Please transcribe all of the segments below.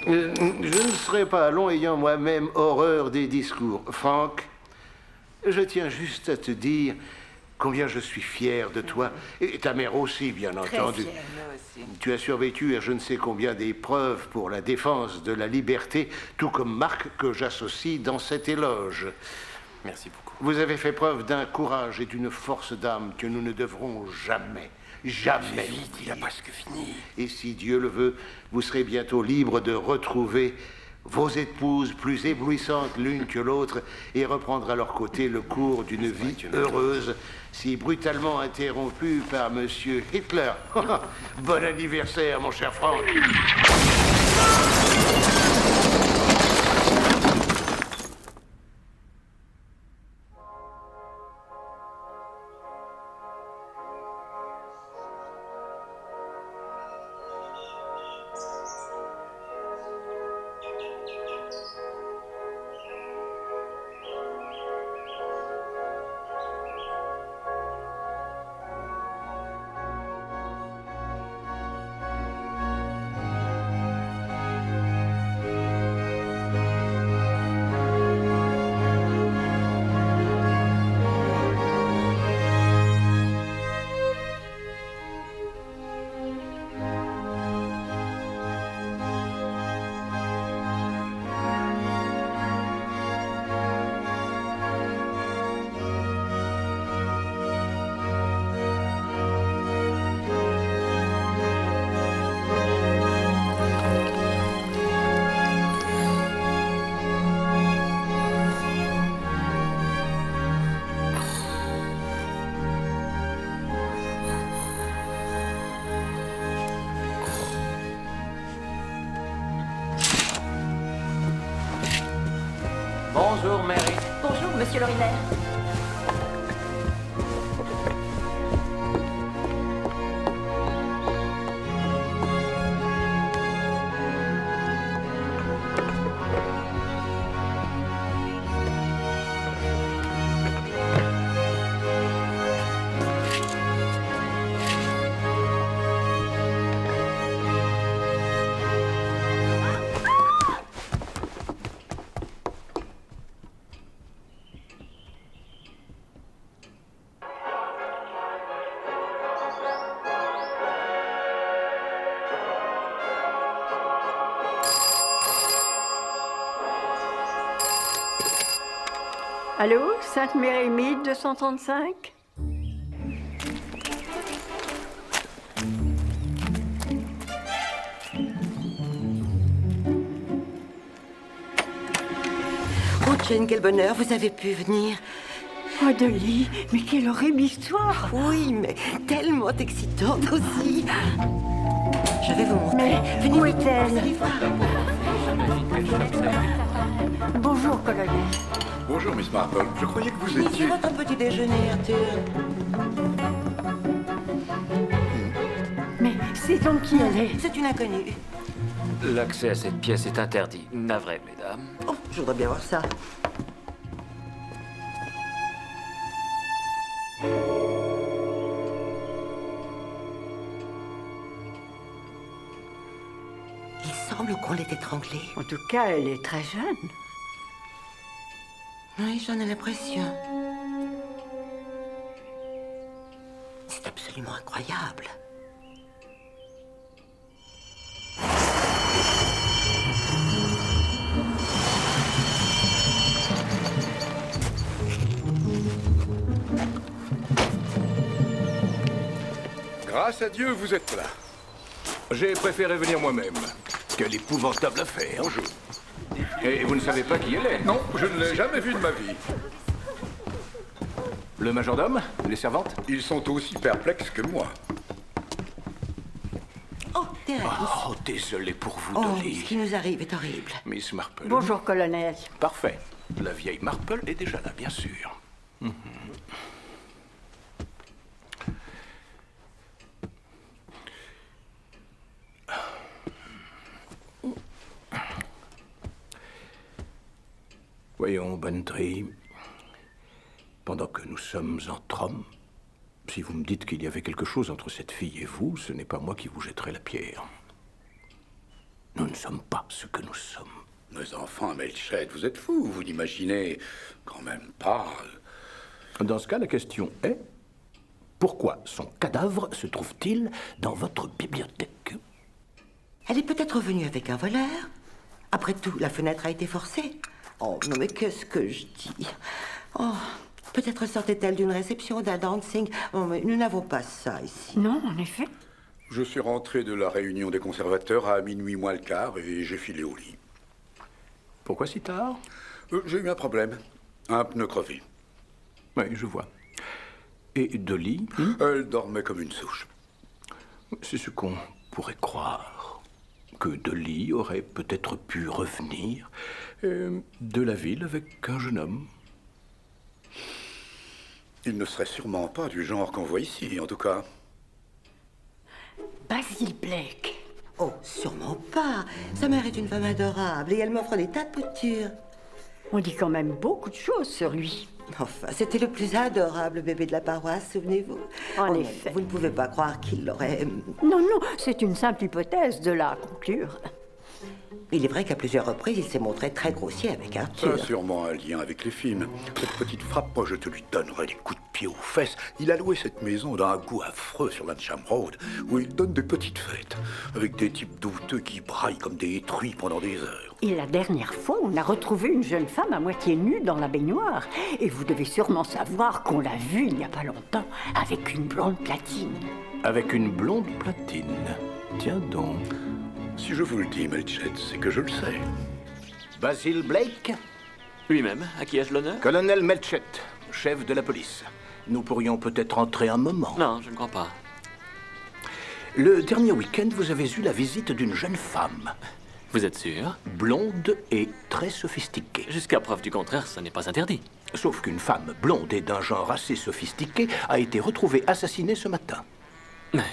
Je ne serai pas long ayant moi-même horreur des discours. Franck, je tiens juste à te dire combien je suis fier de toi. Et ta mère aussi, bien entendu. Très fière, moi aussi. Tu as survécu à je ne sais combien d'épreuves pour la défense de la liberté, tout comme Marc que j'associe dans cet éloge. Merci beaucoup. Vous avez fait preuve d'un courage et d'une force d'âme que nous ne devrons jamais, jamais. Vite, il a presque fini. Et si Dieu le veut, vous serez bientôt libre de retrouver vos épouses plus éblouissantes l'une que l'autre et reprendre à leur côté le cours d'une vie heureuse, si brutalement interrompue par Monsieur Hitler. Bon anniversaire, mon cher Franck. Bonjour, Mary. Bonjour, monsieur Lorimer. Allô, Sainte-Mérémie, 235 ? Oh, Jane, quel bonheur, vous avez pu venir. Oh, Dolly, mais quelle horrible histoire! Oui, mais tellement excitante aussi. Je vais vous montrer. Mais Venez, où est-elle? vous allez voir. Bonjour, colonel. Bonjour, Miss Marple. Je croyais que vous Venez étiez... sur votre petit déjeuner, Arthur. Mais c'est donc qui elle est? C'est une inconnue. L'accès à cette pièce est interdit. Navré, mesdames. Oh, je voudrais bien voir ça. Il semble qu'on l'ait étranglée. En tout cas, elle est très jeune. Oui, j'en ai l'impression. C'est absolument incroyable. Grâce à Dieu, vous êtes là. J'ai préféré venir moi-même. Quelle épouvantable affaire. Bonjour. Et vous ne savez pas qui elle est? Non, je ne l'ai jamais vu de ma vie. Le majordome? Les servantes? Ils sont aussi perplexes que moi. Oh, Thérèse. Oh, désolé pour vous, Oh, Dolly. ce qui nous arrive est horrible. Miss Marple. Bonjour, colonel. Parfait. La vieille Marple est déjà là, bien sûr. Voyons, Bantry, pendant que nous sommes entre hommes, si vous me dites qu'il y avait quelque chose entre cette fille et vous, ce n'est pas moi qui vous jetterai la pierre. Nous ne sommes pas ce que nous sommes. Mais enfin, Melchett, vous êtes fou. Vous n'imaginez quand même pas... Dans ce cas, la question est... Pourquoi son cadavre se trouve-t-il dans votre bibliothèque? Elle est peut-être revenue avec un voleur. Après tout, la fenêtre a été forcée. Oh, non, mais qu'est-ce que je dis? Oh, peut-être sortait-elle d'une réception, d'un dancing. Oh, mais nous n'avons pas ça ici. Non, en effet. Je suis rentré de la réunion des conservateurs à minuit moins le quart et j'ai filé au lit. Pourquoi si tard? J'ai eu un problème. Un pneu crevé. Oui, je vois. Et Dolly? Elle dormait comme une souche. C'est ce qu'on pourrait croire. Que Dolly aurait peut-être pu revenir de la ville avec un jeune homme. Il ne serait sûrement pas du genre qu'on voit ici, en tout cas. Basil Blake. Oh, sûrement pas. Sa mère est une femme adorable et elle m'offre des tas de poutures. On dit quand même beaucoup de choses sur lui. Enfin, c'était le plus adorable bébé de la paroisse, souvenez-vous. En Oh non, effet. vous ne pouvez pas croire qu'il l'aurait... Non, non, c'est une simple hypothèse de la conclure. Il est vrai qu'à plusieurs reprises, il s'est montré très grossier avec Ça Arthur. a sûrement un lien avec les films. Cette petite frappe, moi, je te lui donnerai des coups de pied aux fesses. Il a loué cette maison d'un goût affreux sur Lancham Road, où il donne des petites fêtes, avec des types douteux qui braillent comme des truies pendant des heures. Et la dernière fois, on a retrouvé une jeune femme à moitié nue dans la baignoire. Et vous devez sûrement savoir qu'on l'a vue il n'y a pas longtemps, avec une blonde platine. Avec une blonde platine. Tiens donc. Si je vous le dis, Melchett, c'est que je le sais. Basil Blake? Lui-même, à qui ai-je l'honneur? Colonel Melchett, chef de la police. Nous pourrions peut-être entrer un moment. Non, je ne crois pas. Le dernier week-end, vous avez eu la visite d'une jeune femme. Vous êtes sûr? Blonde et très sophistiquée. Jusqu'à preuve du contraire, ça n'est pas interdit. Sauf qu'une femme blonde et d'un genre assez sophistiqué a été retrouvée assassinée ce matin. Mais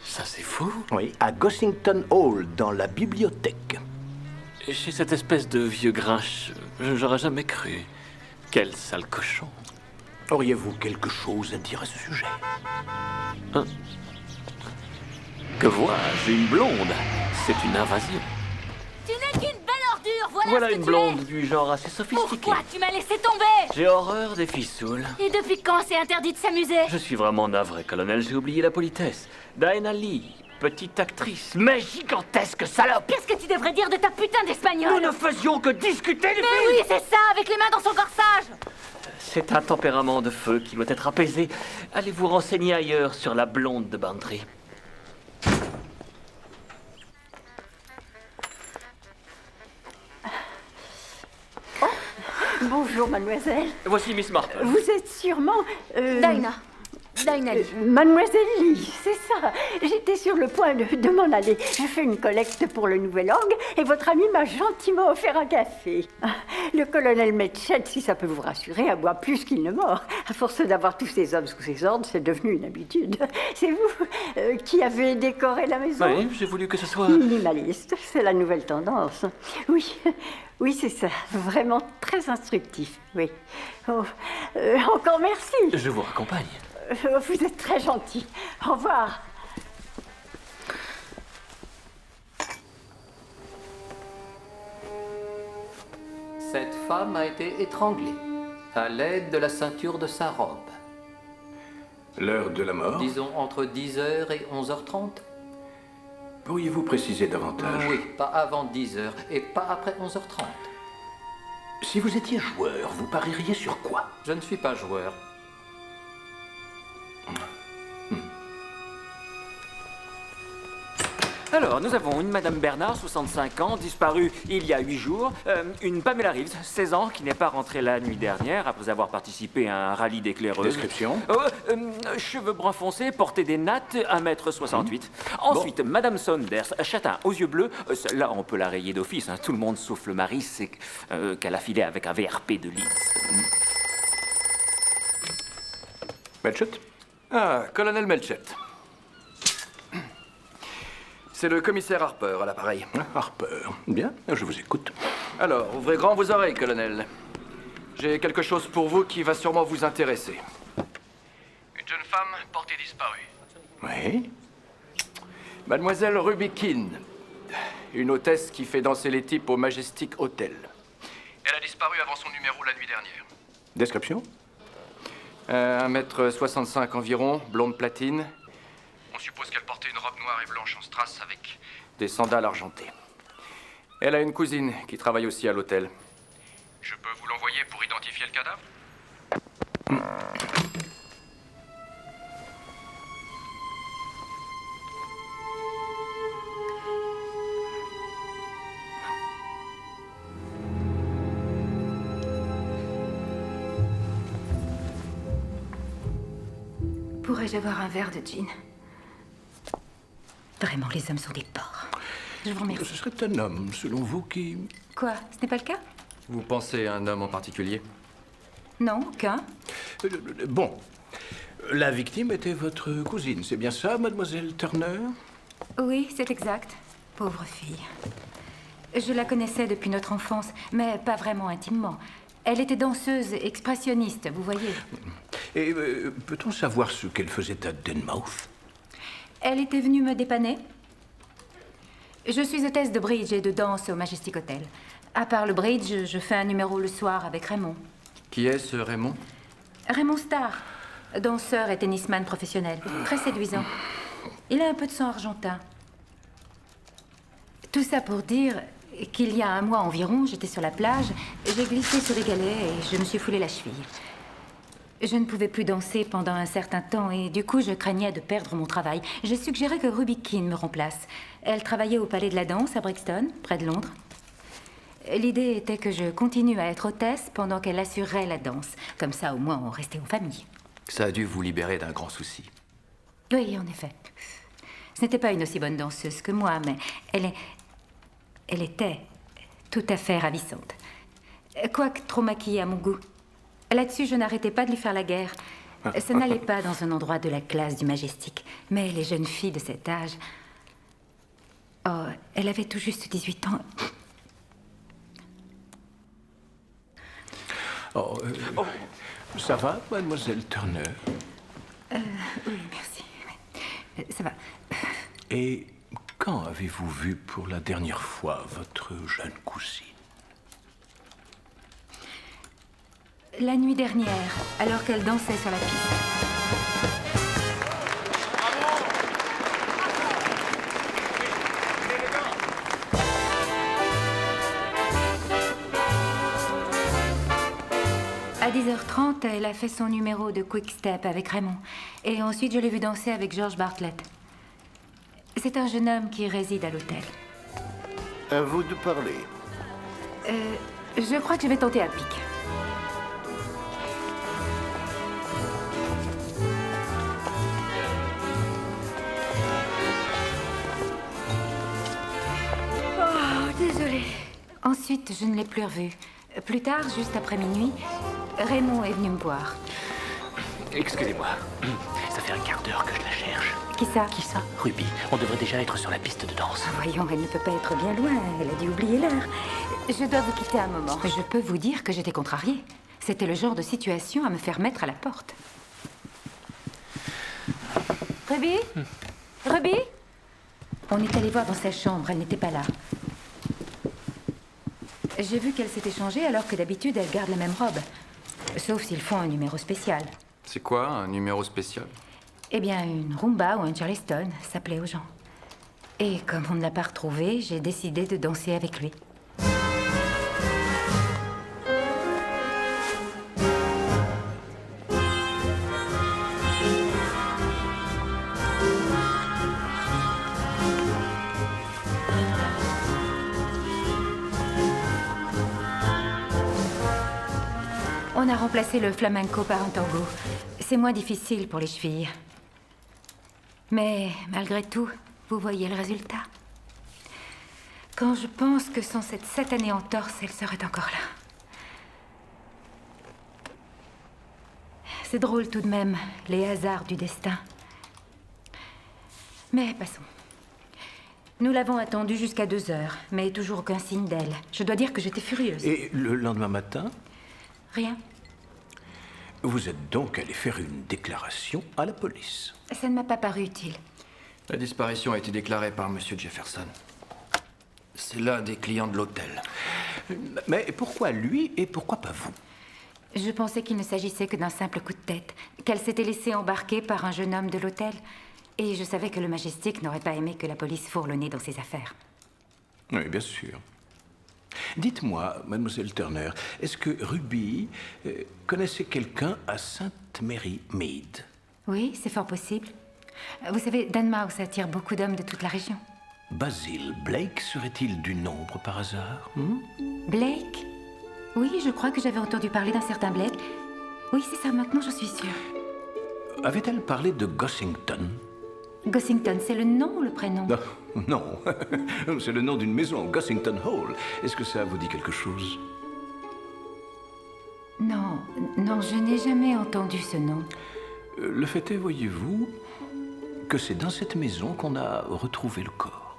ça, c'est fou. Oui, à Gossington Hall, dans la bibliothèque. Chez cette espèce de vieux grinche, j'aurais jamais cru. Quel sale cochon. Auriez-vous quelque chose à dire à ce sujet? Que vois-je? Une blonde. C'est une invasion. Tu n'es qu'une belle ordure, Voilà ce que une tu blonde es. du genre assez sophistiqué. Pourquoi tu m'as laissé tomber? J'ai horreur des filles saoules. Et depuis quand c'est interdit de s'amuser? Je suis vraiment navré, colonel, j'ai oublié la politesse. Diana Lee, petite actrice, mais gigantesque salope. Qu'est-ce que tu devrais dire de ta putain Nous d'espagnol? ne faisions que discuter du Mais film. oui, c'est ça, avec les mains dans son corsage. C'est un tempérament de feu qui doit être apaisé. Allez vous renseigner ailleurs sur la blonde de Bantry. Bonjour, mademoiselle. Voici Miss Marple. Vous êtes sûrement... Dinah. Dinah Lee. Mademoiselle Lee, c'est ça. J'étais sur le point de m'en aller. Je fais une collecte pour le nouvel orgue et votre ami m'a gentiment offert un café. Le colonel Melchett, si ça peut vous rassurer, aboie plus qu'il ne mord. À force d'avoir tous ces hommes sous ses ordres, c'est devenu une habitude. C'est vous qui avez décoré la maison? Oui, j'ai voulu que ce soit... Minimaliste, c'est la nouvelle tendance. Oui, oui, c'est ça. Vraiment très instructif, oui. Oh, encore merci. Je vous raccompagne. Vous êtes très gentil. Au revoir. Cette femme a été étranglée à l'aide de la ceinture de sa robe. L'heure de la mort? Disons entre 10h et 11h30. Pourriez-vous préciser davantage? Oui, pas avant 10h et pas après 11h30. Si vous étiez joueur, vous parieriez sur quoi? Je ne suis pas joueur. Alors, nous avons une Madame Bernard, 65 ans, disparue il y a 8 jours. Une Pamela Reeves, 16 ans, qui n'est pas rentrée la nuit dernière après avoir participé à un rallye d'éclaireuses. Description? Cheveux bruns foncés, portée des nattes, 1m68. Ensuite, Madame Saunders, châtain aux yeux bleus. Celle-là, on peut la rayer d'office. Tout le monde sauf le mari sait qu'elle a filé avec un VRP de Leeds. Melchett? Ah, colonel Melchett. C'est le commissaire Harper à l'appareil. Harper. Bien, je vous écoute. Alors, ouvrez grand vos oreilles, colonel. J'ai quelque chose pour vous qui va sûrement vous intéresser. Une jeune femme portée disparue. Oui? Mademoiselle Ruby Keene. une hôtesse qui fait danser les types au Majestic Hotel. Elle a disparu avant son numéro la nuit dernière. Description? 1m65 environ, blonde platine. On suppose qu'elle portait une robe noire et blanche en strass avec des sandales argentées. Elle a une cousine qui travaille aussi à l'hôtel. Je peux vous l'envoyer pour identifier le cadavre? Pourrais-je avoir un verre de gin? Vraiment, les hommes sont des porcs. Je vous remercie. Ce serait un homme, selon vous, qui... Quoi? Ce n'est pas le cas? Vous pensez à un homme en particulier? Non, aucun. Bon. La victime était votre cousine, c'est bien ça, mademoiselle Turner? Oui, c'est exact. Pauvre fille. Je la connaissais depuis notre enfance, mais pas vraiment intimement. Elle était danseuse expressionniste, vous voyez. Et peut-on savoir ce qu'elle faisait à Denmouth? Elle était venue me dépanner. Je suis hôtesse de bridge et de danse au Majestic Hotel. À part le bridge, je fais un numéro le soir avec Raymond. Qui est ce Raymond? Raymond Starr, danseur et tennisman professionnel. Très séduisant. Il a un peu de sang argentin. Tout ça pour dire qu'il y a un mois environ, j'étais sur la plage, j'ai glissé sur les galets et je me suis foulé la cheville. Je ne pouvais plus danser pendant un certain temps et du coup, je craignais de perdre mon travail. J'ai suggéré que Ruby Keane me remplace. Elle travaillait au Palais de la Danse à Brixton, près de Londres. L'idée était que je continue à être hôtesse pendant qu'elle assurerait la danse. Comme ça, au moins, on restait en famille. Ça a dû vous libérer d'un grand souci. Oui, en effet. Ce n'était pas une aussi bonne danseuse que moi, mais elle était tout à fait ravissante. Quoique trop maquillée à mon goût. Là-dessus, je n'arrêtais pas de lui faire la guerre. Ça n'allait pas dans un endroit de la classe du Majestic. Mais les jeunes filles de cet âge... Oh, elle avait tout juste 18 ans. Ça va, mademoiselle Turner? Oui, merci. Ça va. Et quand avez-vous vu pour la dernière fois votre jeune cousine? La nuit dernière, alors qu'elle dansait sur la piste. À 10h30, elle a fait son numéro de Quick Step avec Raymond. Et ensuite, je l'ai vue danser avec George Bartlett. C'est un jeune homme qui réside à l'hôtel. À vous de parler. Je crois que je vais tenter un pic. Désolée. Ensuite, je ne l'ai plus revue. Plus tard, juste après minuit, Raymond est venu me voir. Excusez-moi. Ça fait un quart d'heure que je la cherche. Qui ça? Qui ça? Ruby. On devrait déjà être sur la piste de danse. Voyons, elle ne peut pas être bien loin. Elle a dû oublier l'heure. Je dois vous quitter un moment. Je peux vous dire que j'étais contrariée. C'était le genre de situation à me faire mettre à la porte. Ruby? Ruby? On est allé voir dans sa chambre. Elle n'était pas là. J'ai vu qu'elle s'était changée alors que d'habitude, elle garde la même robe. Sauf s'ils font un numéro spécial. C'est quoi, un numéro spécial? Eh bien, une rumba ou un charleston, ça plaît aux gens. Et comme on ne l'a pas retrouvé, j'ai décidé de danser avec lui. On a remplacé le flamenco par un tango. C'est moins difficile pour les chevilles. Mais malgré tout, vous voyez le résultat. Quand je pense que sans cette satanée entorse, elle serait encore là. C'est drôle tout de même, les hasards du destin. Mais passons. Nous l'avons attendue jusqu'à 2h, mais toujours aucun signe d'elle. Je dois dire que j'étais furieuse. Et le lendemain matin? Rien. Vous êtes donc allé faire une déclaration à la police? Ça ne m'a pas paru utile. La disparition a été déclarée par Monsieur Jefferson. C'est l'un des clients de l'hôtel. Mais pourquoi lui et pourquoi pas vous? Je pensais qu'il ne s'agissait que d'un simple coup de tête, qu'elle s'était laissée embarquer par un jeune homme de l'hôtel. Et je savais que le Majestic n'aurait pas aimé que la police fourre le nez dans ses affaires. Oui, bien sûr. Dites-moi, mademoiselle Turner, est-ce que Ruby connaissait quelqu'un à Sainte-Mary-Mead? Oui, c'est fort possible. Vous savez, Danmouth attire beaucoup d'hommes de toute la région. Basil Blake serait-il du nombre par hasard? Blake? Oui, je crois que j'avais entendu parler d'un certain Blake. Oui, c'est ça, maintenant je suis sûre. Avait-elle parlé de Gossington? Gossington, c'est le nom ou le prénom? Non, c'est le nom d'une maison, Gossington Hall. Est-ce que ça vous dit quelque chose? Non, non, je n'ai jamais entendu ce nom. Le fait est, voyez-vous, que c'est dans cette maison qu'on a retrouvé le corps.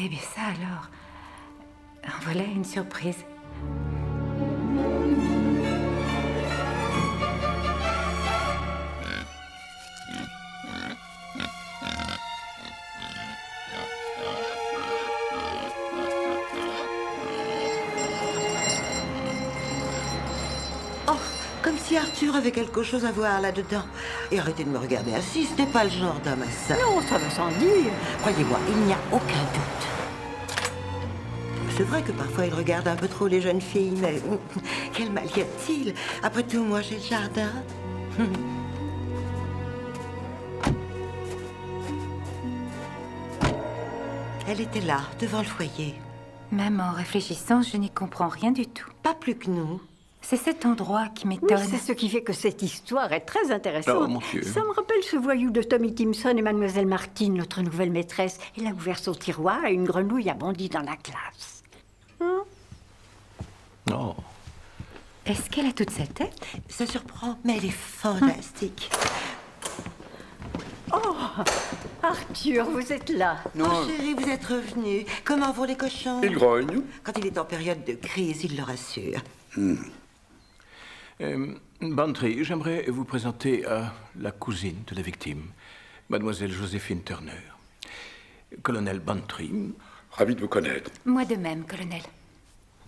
Eh bien ça alors, voilà une surprise. Oh, comme si Arthur avait quelque chose à voir là-dedans. Et arrêtez de me regarder ainsi, ce n'est pas le genre d'homme à ça. Non, ça va sans dire. Croyez-moi, il n'y a aucun doute. C'est vrai que parfois il regarde un peu trop les jeunes filles, mais quel mal y a-t-il? Après tout, moi j'ai le jardin. Elle était là, devant le foyer. Même en réfléchissant, je n'y comprends rien du tout. Pas plus que nous. C'est cet endroit qui Oui, m'étonne. c'est ce qui fait que cette histoire est très intéressante. Oh, mon Dieu. Ça me rappelle ce voyou de Tommy Timson et Mademoiselle Martin, notre nouvelle maîtresse. Elle a ouvert son tiroir et une grenouille a bondi dans la classe. Oh. Est-ce qu'elle a toute sa tête? Ça surprend, mais elle est fantastique. Oh, Arthur, vous êtes là. Oh, chérie, vous êtes revenu. Comment vont les cochons? Il grogne. Quand il est en période de crise, il le rassure. Bantry, j'aimerais vous présenter à la cousine de la victime, mademoiselle Joséphine Turner. Colonel Bantry. Ravi de vous connaître. Moi de même, colonel.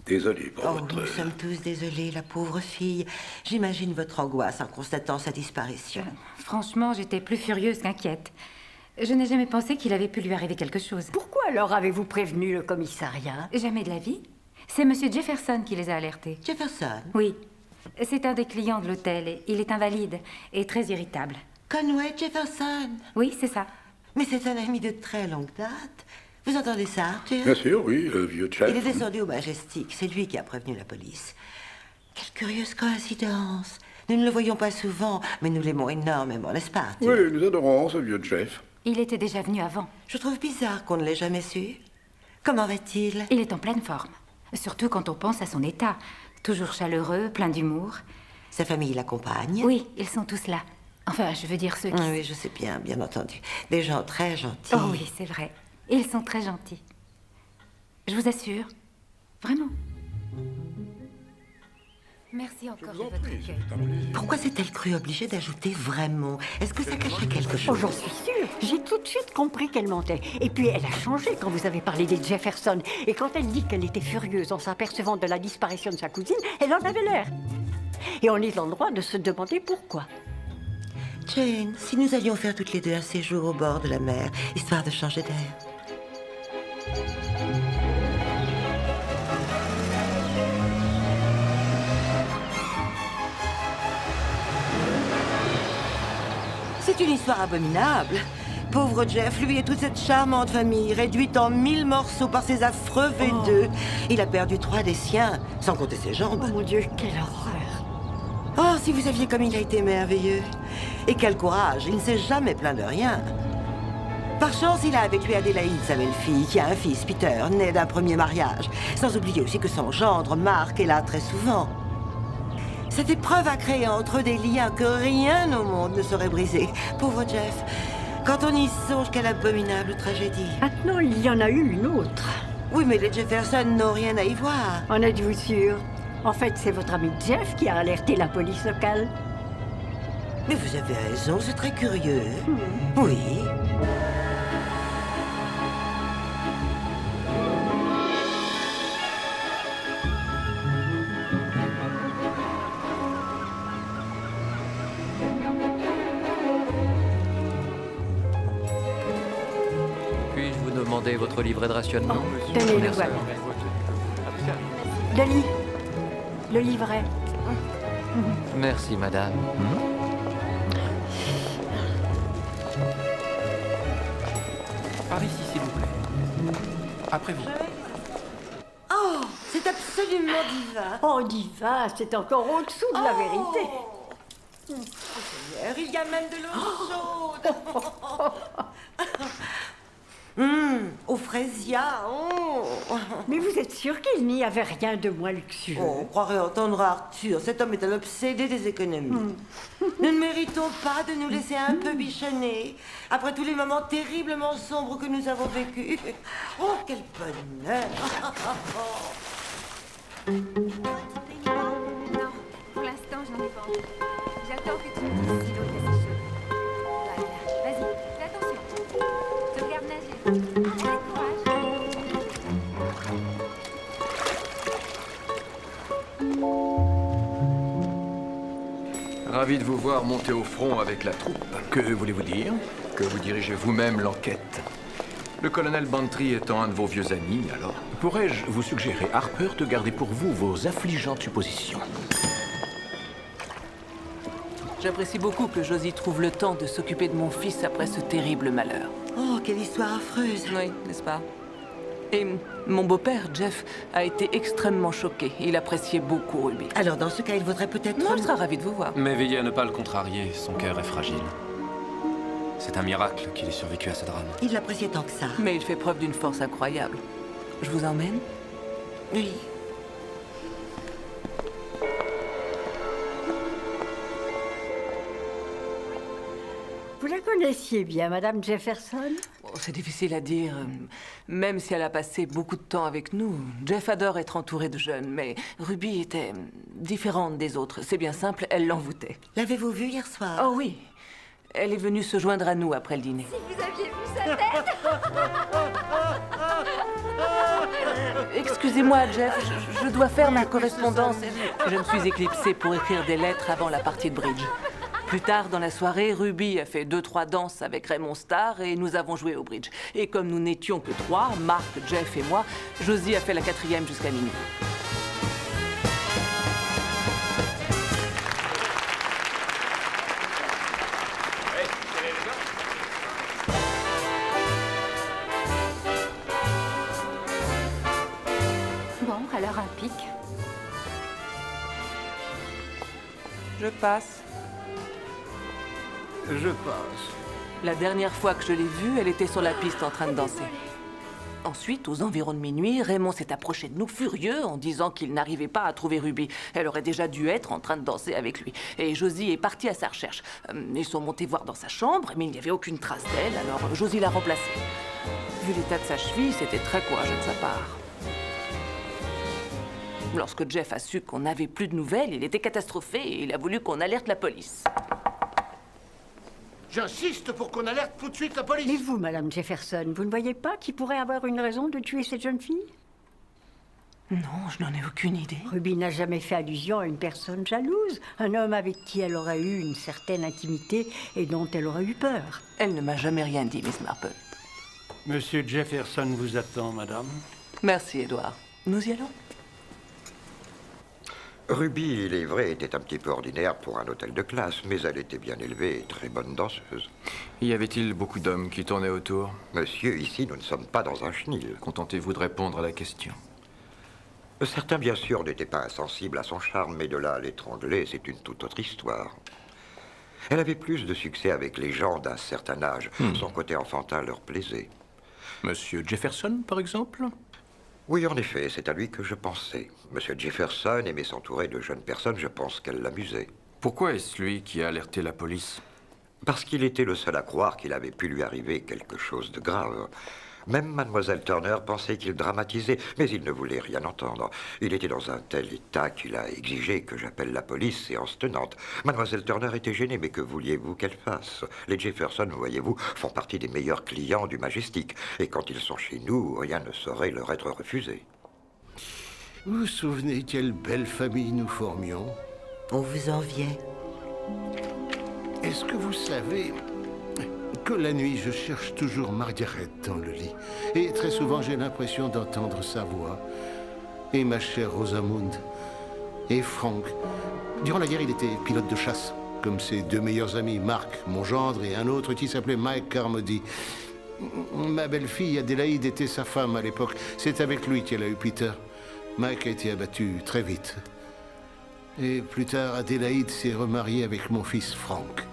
Désolé pour Oh, votre... nous sommes tous désolés, la pauvre fille. J'imagine votre angoisse en constatant sa disparition. Franchement, j'étais plus furieuse qu'inquiète. Je n'ai jamais pensé qu'il avait pu lui arriver quelque chose. Pourquoi alors avez-vous prévenu le commissariat? Jamais de la vie. C'est Monsieur Jefferson qui les a alertés. Jefferson? Oui. C'est un des clients de l'hôtel. Il est invalide et très irritable. Conway Jefferson? Oui, c'est ça. Mais c'est un ami de très longue date. Vous entendez ça, Arthur? Bien sûr, oui, le vieux chef. Il est descendu au Majestic. C'est lui qui a prévenu la police. Quelle curieuse coïncidence. Nous ne le voyons pas souvent, mais nous l'aimons énormément, n'est-ce pas, Arthur? Oui, nous adorons ce vieux chef. Il était déjà venu avant. Je trouve bizarre qu'on ne l'ait jamais su. Comment va-t-il? Il est en pleine forme. Surtout quand on pense à son état. Toujours chaleureux, plein d'humour. Sa famille l'accompagne? Oui, ils sont tous là. Enfin, je veux dire ceux qui... Oui, je sais bien, bien entendu. Des gens très gentils. Oh oui, c'est vrai. Ils sont très gentils. Je vous assure. Vraiment. Merci encore de votre accueil. Pourquoi s'est-elle crue obligée d'ajouter vraiment? Est-ce que ça cacherait quelque chose? Oh, j'en suis sûre. J'ai tout de suite compris qu'elle mentait. Et puis, elle a changé quand vous avez parlé des Jefferson. Et quand elle dit qu'elle était furieuse en s'apercevant de la disparition de sa cousine, elle en avait l'air. Et on est en droit de se demander pourquoi. Jane, si nous allions faire toutes les deux un séjour au bord de la mer, histoire de changer d'air. C'est une histoire abominable. Pauvre Jeff, lui et toute cette charmante famille, réduite en 1000 morceaux par ces affreux V2. Il a perdu 3 des siens, sans compter ses jambes. Oh mon Dieu, quelle horreur. Oh, si vous saviez comme il a été merveilleux. Et quel courage, il ne s'est jamais plaint de rien. Par chance, il a avec lui Adélaïde, sa belle-fille, qui a un fils, Peter, né d'un premier mariage. Sans oublier aussi que son gendre, Mark, est là très souvent. Cette épreuve a créé entre eux des liens que rien au monde ne saurait briser. Pauvre Jeff, quand on y songe, quelle abominable tragédie. Maintenant, il y en a eu une autre. Oui, mais les Jefferson n'ont rien à y voir. En êtes-vous sûr? En fait, c'est votre ami Jeff qui a alerté la police locale. Mais vous avez raison, c'est très curieux. Oui. demander votre livret de rationnement? Tenez, le Merci. voilà. Dolly, le livret. Merci, madame. Par ici, s'il vous plaît. Après vie. Oh, c'est absolument divin. Oh, divin, c'est encore au-dessous de la vérité. Seigneur, il y a même de l'eau chaude. Au fraisia. Mais vous êtes sûr qu'il n'y avait rien de moins luxueux? On croirait entendre Arthur. Cet homme est un obsédé des économies. Nous ne méritons pas de nous laisser un peu bichonner après tous les moments terriblement sombres que nous avons vécus. Oh, quel bonheur. Non, pour l'instant, je n'en ai pas envie. J'attends que tu me dises si l'eau est assez chaude. Voilà, vas-y, fais attention. Je te regarde nager. Allez, courage. Ravi de vous voir monter au front avec la troupe. Que voulez-vous dire? Que vous dirigez vous-même l'enquête. Le colonel Bantry étant un de vos vieux amis, alors... Pourrais-je vous suggérer, Harper, de garder pour vous vos affligeantes suppositions? J'apprécie beaucoup que Josie trouve le temps de s'occuper de mon fils après ce terrible malheur. Oh, quelle histoire affreuse. Oui, n'est-ce pas? Et mon beau-père, Jeff, a été extrêmement choqué. Il appréciait beaucoup Ruby. Alors, dans ce cas, il vaudrait peut-être... Non, il sera ravi de vous voir. Mais veillez à ne pas le contrarier, son cœur est fragile. C'est un miracle qu'il ait survécu à ce drame. Il l'appréciait tant que ça. Mais il fait preuve d'une force incroyable. Je vous emmène? Oui. Vous la connaissiez bien, Madame Jefferson? Oh, c'est difficile à dire. Même si elle a passé beaucoup de temps avec nous, Jeff adore être entouré de jeunes, mais Ruby était différente des autres. C'est bien simple, elle l'envoûtait. L'avez-vous vue hier soir? Oh oui. Elle est venue se joindre à nous après le dîner. Si vous aviez vu sa tête. Excusez-moi, Jeff, je dois faire ma correspondance. Je me suis éclipsée pour écrire des lettres avant la partie de bridge. Plus tard dans la soirée, Ruby a fait 2-3 danses avec Raymond Starr et nous avons joué au bridge. Et comme nous n'étions que 3, Mark, Jeff et moi, Josie a fait la 4e jusqu'à minuit. Bon, alors un pic. Je passe. Je passe. La dernière fois que je l'ai vue, elle était sur la piste en train de danser. Ensuite, aux environs de minuit, Raymond s'est approché de nous furieux en disant qu'il n'arrivait pas à trouver Ruby. Elle aurait déjà dû être en train de danser avec lui. Et Josie est partie à sa recherche. Ils sont montés voir dans sa chambre, mais il n'y avait aucune trace d'elle, alors Josie l'a remplacée. Vu l'état de sa cheville, c'était très courageux de sa part. Lorsque Jeff a su qu'on n'avait plus de nouvelles, il était catastrophé et il a voulu qu'on alerte la police. J'insiste pour qu'on alerte tout de suite la police. Mais vous, Madame Jefferson, vous ne voyez pas qu'il pourrait avoir une raison de tuer cette jeune fille? Non, je n'en ai aucune idée. Ruby n'a jamais fait allusion à une personne jalouse, un homme avec qui elle aurait eu une certaine intimité et dont elle aurait eu peur. Elle ne m'a jamais rien dit, Miss Marple. Monsieur Jefferson vous attend, madame. Merci, Edward. Nous y allons? Ruby, il est vrai, était un petit peu ordinaire pour un hôtel de classe, mais elle était bien élevée et très bonne danseuse. Y avait-il beaucoup d'hommes qui tournaient autour? Monsieur, ici, nous ne sommes pas dans un chenil. Contentez-vous de répondre à la question. Certains, bien sûr, n'étaient pas insensibles à son charme, mais de là à l'étrangler, c'est une toute autre histoire. Elle avait plus de succès avec les gens d'un certain âge. Son côté enfantin leur plaisait. Monsieur Jefferson, par exemple? Oui, en effet, c'est à lui que je pensais. Monsieur Jefferson aimait s'entourer de jeunes personnes, je pense qu'elle l'amusait. Pourquoi est-ce lui qui a alerté la police? Parce qu'il était le seul à croire qu'il avait pu lui arriver quelque chose de grave. Même Mademoiselle Turner pensait qu'il dramatisait, mais il ne voulait rien entendre. Il était dans un tel état qu'il a exigé que j'appelle la police, séance tenante. Mademoiselle Turner était gênée, mais que vouliez-vous qu'elle fasse? Les Jefferson, voyez-vous, font partie des meilleurs clients du Majestic. Et quand ils sont chez nous, rien ne saurait leur être refusé. Vous vous souvenez quelle belle famille nous formions? On vous enviait. Est-ce que vous savez que la nuit, je cherche toujours Margaret dans le lit. Et très souvent, j'ai l'impression d'entendre sa voix. Et ma chère Rosamund. Et Frank. Durant la guerre, il était pilote de chasse, comme ses deux meilleurs amis, Mark, mon gendre, et un autre qui s'appelait Mike Carmody. Ma belle-fille, Adélaïde, était sa femme à l'époque. C'est avec lui qu'elle a eu Peter. Mike a été abattu très vite. Et plus tard, Adélaïde s'est remariée avec mon fils Frank.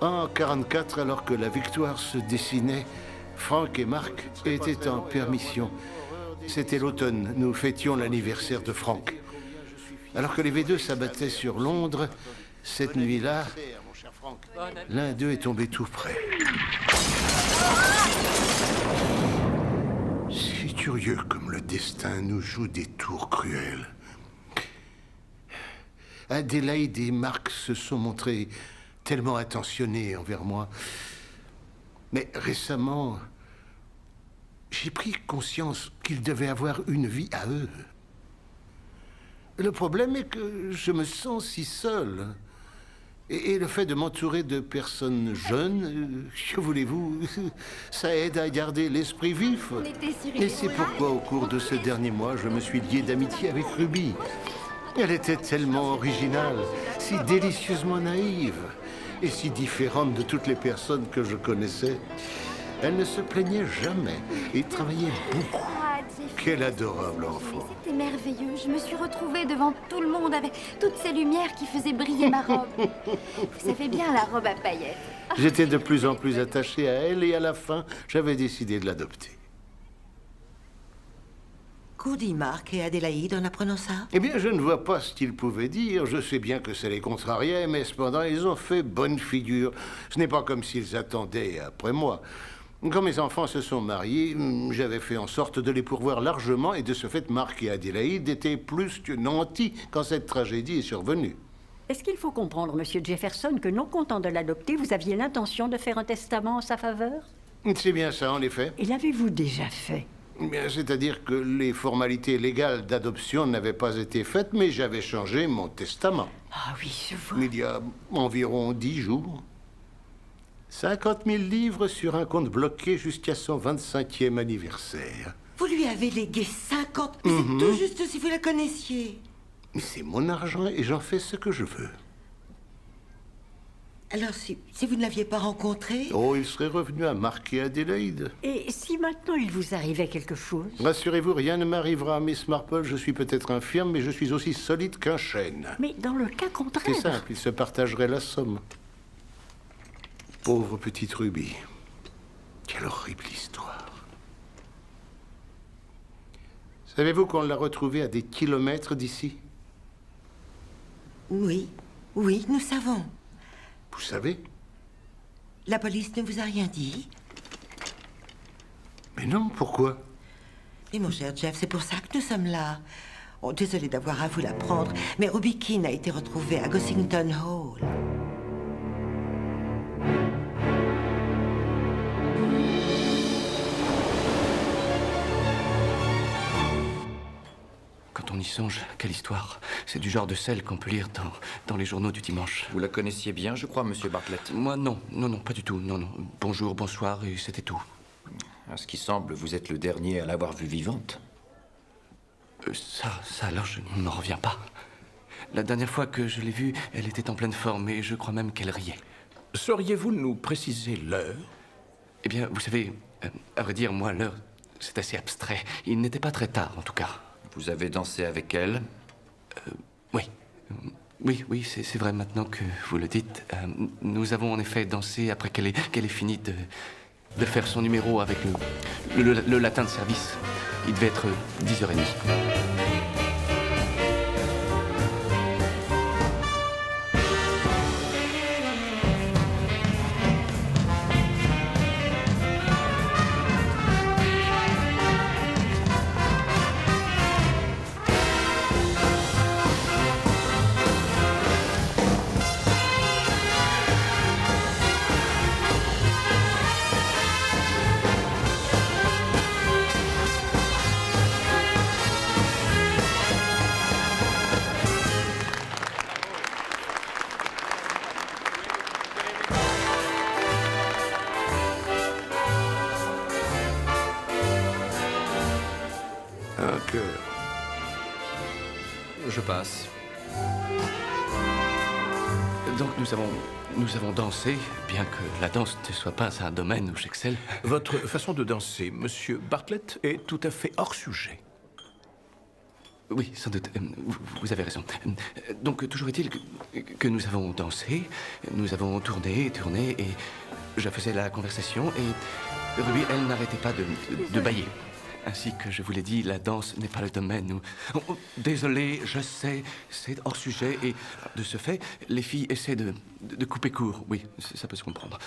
En 1944, alors que la victoire se dessinait, Frank et Mark étaient en permission. C'était l'automne, nous fêtions l'anniversaire de Frank. Alors que les V2 s'abattaient sur Londres, cette nuit-là, l'un d'eux est tombé tout près. C'est curieux comme le destin nous joue des tours cruels. Adélaïde et Mark se sont montrés tellement attentionnés envers moi. Mais récemment, j'ai pris conscience qu'ils devaient avoir une vie à eux. Le problème est que je me sens si seul. Et le fait de m'entourer de personnes jeunes, que voulez-vous, ça aide à garder l'esprit vif. Et c'est pourquoi, au cours de ces derniers mois, je me suis lié d'amitié avec Ruby. Elle était tellement originale, si délicieusement naïve, et si différente de toutes les personnes que je connaissais. Elle ne se plaignait jamais et travaillait beaucoup. Quel adorable enfant. C'était merveilleux. Je me suis retrouvée devant tout le monde avec toutes ces lumières qui faisaient briller ma robe. Vous savez bien, la robe à paillettes. J'étais de plus en plus attaché à elle et à la fin, j'avais décidé de l'adopter. Qu'ont dit Mark et Adélaïde en apprenant ça? Eh bien, je ne vois pas ce qu'ils pouvaient dire. Je sais bien que ça les contrariait, mais cependant, ils ont fait bonne figure. Ce n'est pas comme s'ils attendaient après moi. Quand mes enfants se sont mariés, j'avais fait en sorte de les pourvoir largement et de ce fait, Mark et Adélaïde étaient plus que nantis quand cette tragédie est survenue. Est-ce qu'il faut comprendre, Monsieur Jefferson, que non content de l'adopter, vous aviez l'intention de faire un testament en sa faveur? C'est bien ça, en effet. Et l'avez-vous déjà fait? Bien, c'est-à-dire que les formalités légales d'adoption n'avaient pas été faites, mais j'avais changé mon testament. Ah oui, je vois. Il y a environ 10 jours. 50 000 livres sur un compte bloqué jusqu'à son 25e anniversaire. Vous lui avez légué 50 000, c'est tout juste si vous la connaissiez. Mais c'est mon argent et j'en fais ce que je veux. Alors, si vous ne l'aviez pas rencontré... Oh, il serait revenu à Mark et Adélaïde. Et si maintenant il vous arrivait quelque chose? Rassurez-vous, rien ne m'arrivera, Miss Marple. Je suis peut-être infirme, mais je suis aussi solide qu'un chêne. Mais dans le cas contraire... C'est simple, ils se partageraient la somme. Pauvre petite Ruby. Quelle horrible histoire. Savez-vous qu'on l'a retrouvée à des kilomètres d'ici? Oui, oui, nous savons. Vous savez? La police ne vous a rien dit? Mais non, pourquoi? Et mon cher Jeff, c'est pour ça que nous sommes là. Oh, désolé d'avoir à vous l'apprendre, mais Ruby Keene a été retrouvée à Gossington Hall. Quand on y songe, quelle histoire. C'est du genre de celle qu'on peut lire dans les journaux du dimanche. Vous la connaissiez bien, je crois, monsieur Bartlett? Moi, non, pas du tout, non. Bonjour, bonsoir, et c'était tout. À ce qui semble, vous êtes le dernier à l'avoir vue vivante. Ça, alors, je n'en reviens pas. La dernière fois que je l'ai vue, elle était en pleine forme, et je crois même qu'elle riait. Sauriez-vous nous préciser l'heure? Eh bien, vous savez, à vrai dire, moi, l'heure, c'est assez abstrait. Il n'était pas très tard, en tout cas. Vous avez dansé avec elle? Oui. Oui, c'est vrai maintenant que vous le dites. Nous avons en effet dansé après qu'elle ait fini de faire son numéro avec le latin de service. Il devait être 10h30. cœur. Je passe. Donc nous avons dansé, bien que la danse ne soit pas un domaine où j'excelle. Votre façon de danser, monsieur Bartlett, est tout à fait hors sujet. Oui, sans doute. Vous avez raison. Donc, toujours est-il que nous avons dansé, nous avons tourné, et je faisais la conversation, et Ruby, elle n'arrêtait pas de bâiller. Ainsi que je vous l'ai dit, la danse n'est pas le domaine où... Oh, désolé, je sais, c'est hors sujet, et de ce fait, les filles essaient de couper court. Oui, ça peut se comprendre.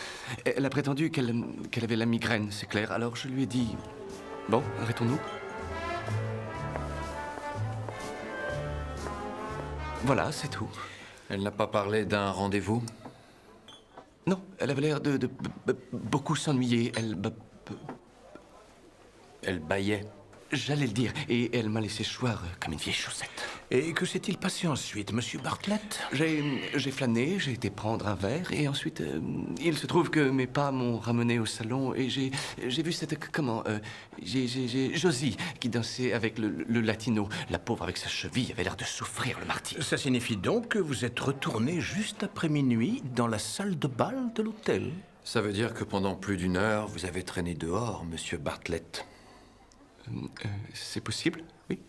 Elle a prétendu qu'elle avait la migraine, c'est clair, alors je lui ai dit... Bon, arrêtons-nous. Voilà, c'est tout. Elle n'a pas parlé d'un rendez-vous? Non, elle avait l'air de beaucoup s'ennuyer. Elle bâillait. J'allais le dire, et elle m'a laissé choir comme une vieille chaussette. Et que s'est-il passé ensuite, monsieur Bartlett? J'ai flâné, j'ai été prendre un verre, et ensuite, il se trouve que mes pas m'ont ramené au salon, et j'ai vu cette... j'ai Josie qui dansait avec le latino. La pauvre, avec sa cheville, avait l'air de souffrir le martyre. Ça signifie donc que vous êtes retourné juste après minuit dans la salle de bal de l'hôtel? Ça veut dire que pendant plus d'1 heure, vous avez traîné dehors, monsieur Bartlett. C'est possible, oui.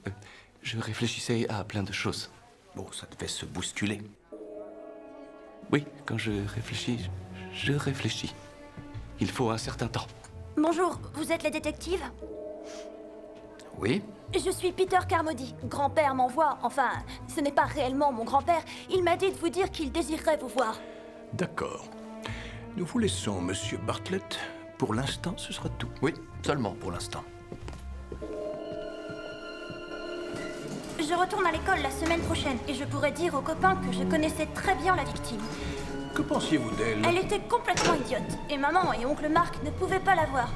Je réfléchissais à plein de choses. Bon, ça devait se bousculer. Oui, quand je réfléchis, je réfléchis. Il faut un certain temps. Bonjour, vous êtes les détectives? Oui? Je suis Peter Carmody. Grand-père m'envoie, enfin, ce n'est pas réellement mon grand-père. Il m'a dit de vous dire qu'il désirerait vous voir. D'accord. Nous vous laissons, monsieur Bartlett. Pour l'instant, ce sera tout. Oui, seulement pour l'instant. Je retourne à l'école la semaine prochaine et je pourrais dire aux copains que je connaissais très bien la victime. Que pensiez-vous d'elle? Elle était complètement idiote et maman et oncle Marc ne pouvaient pas la voir.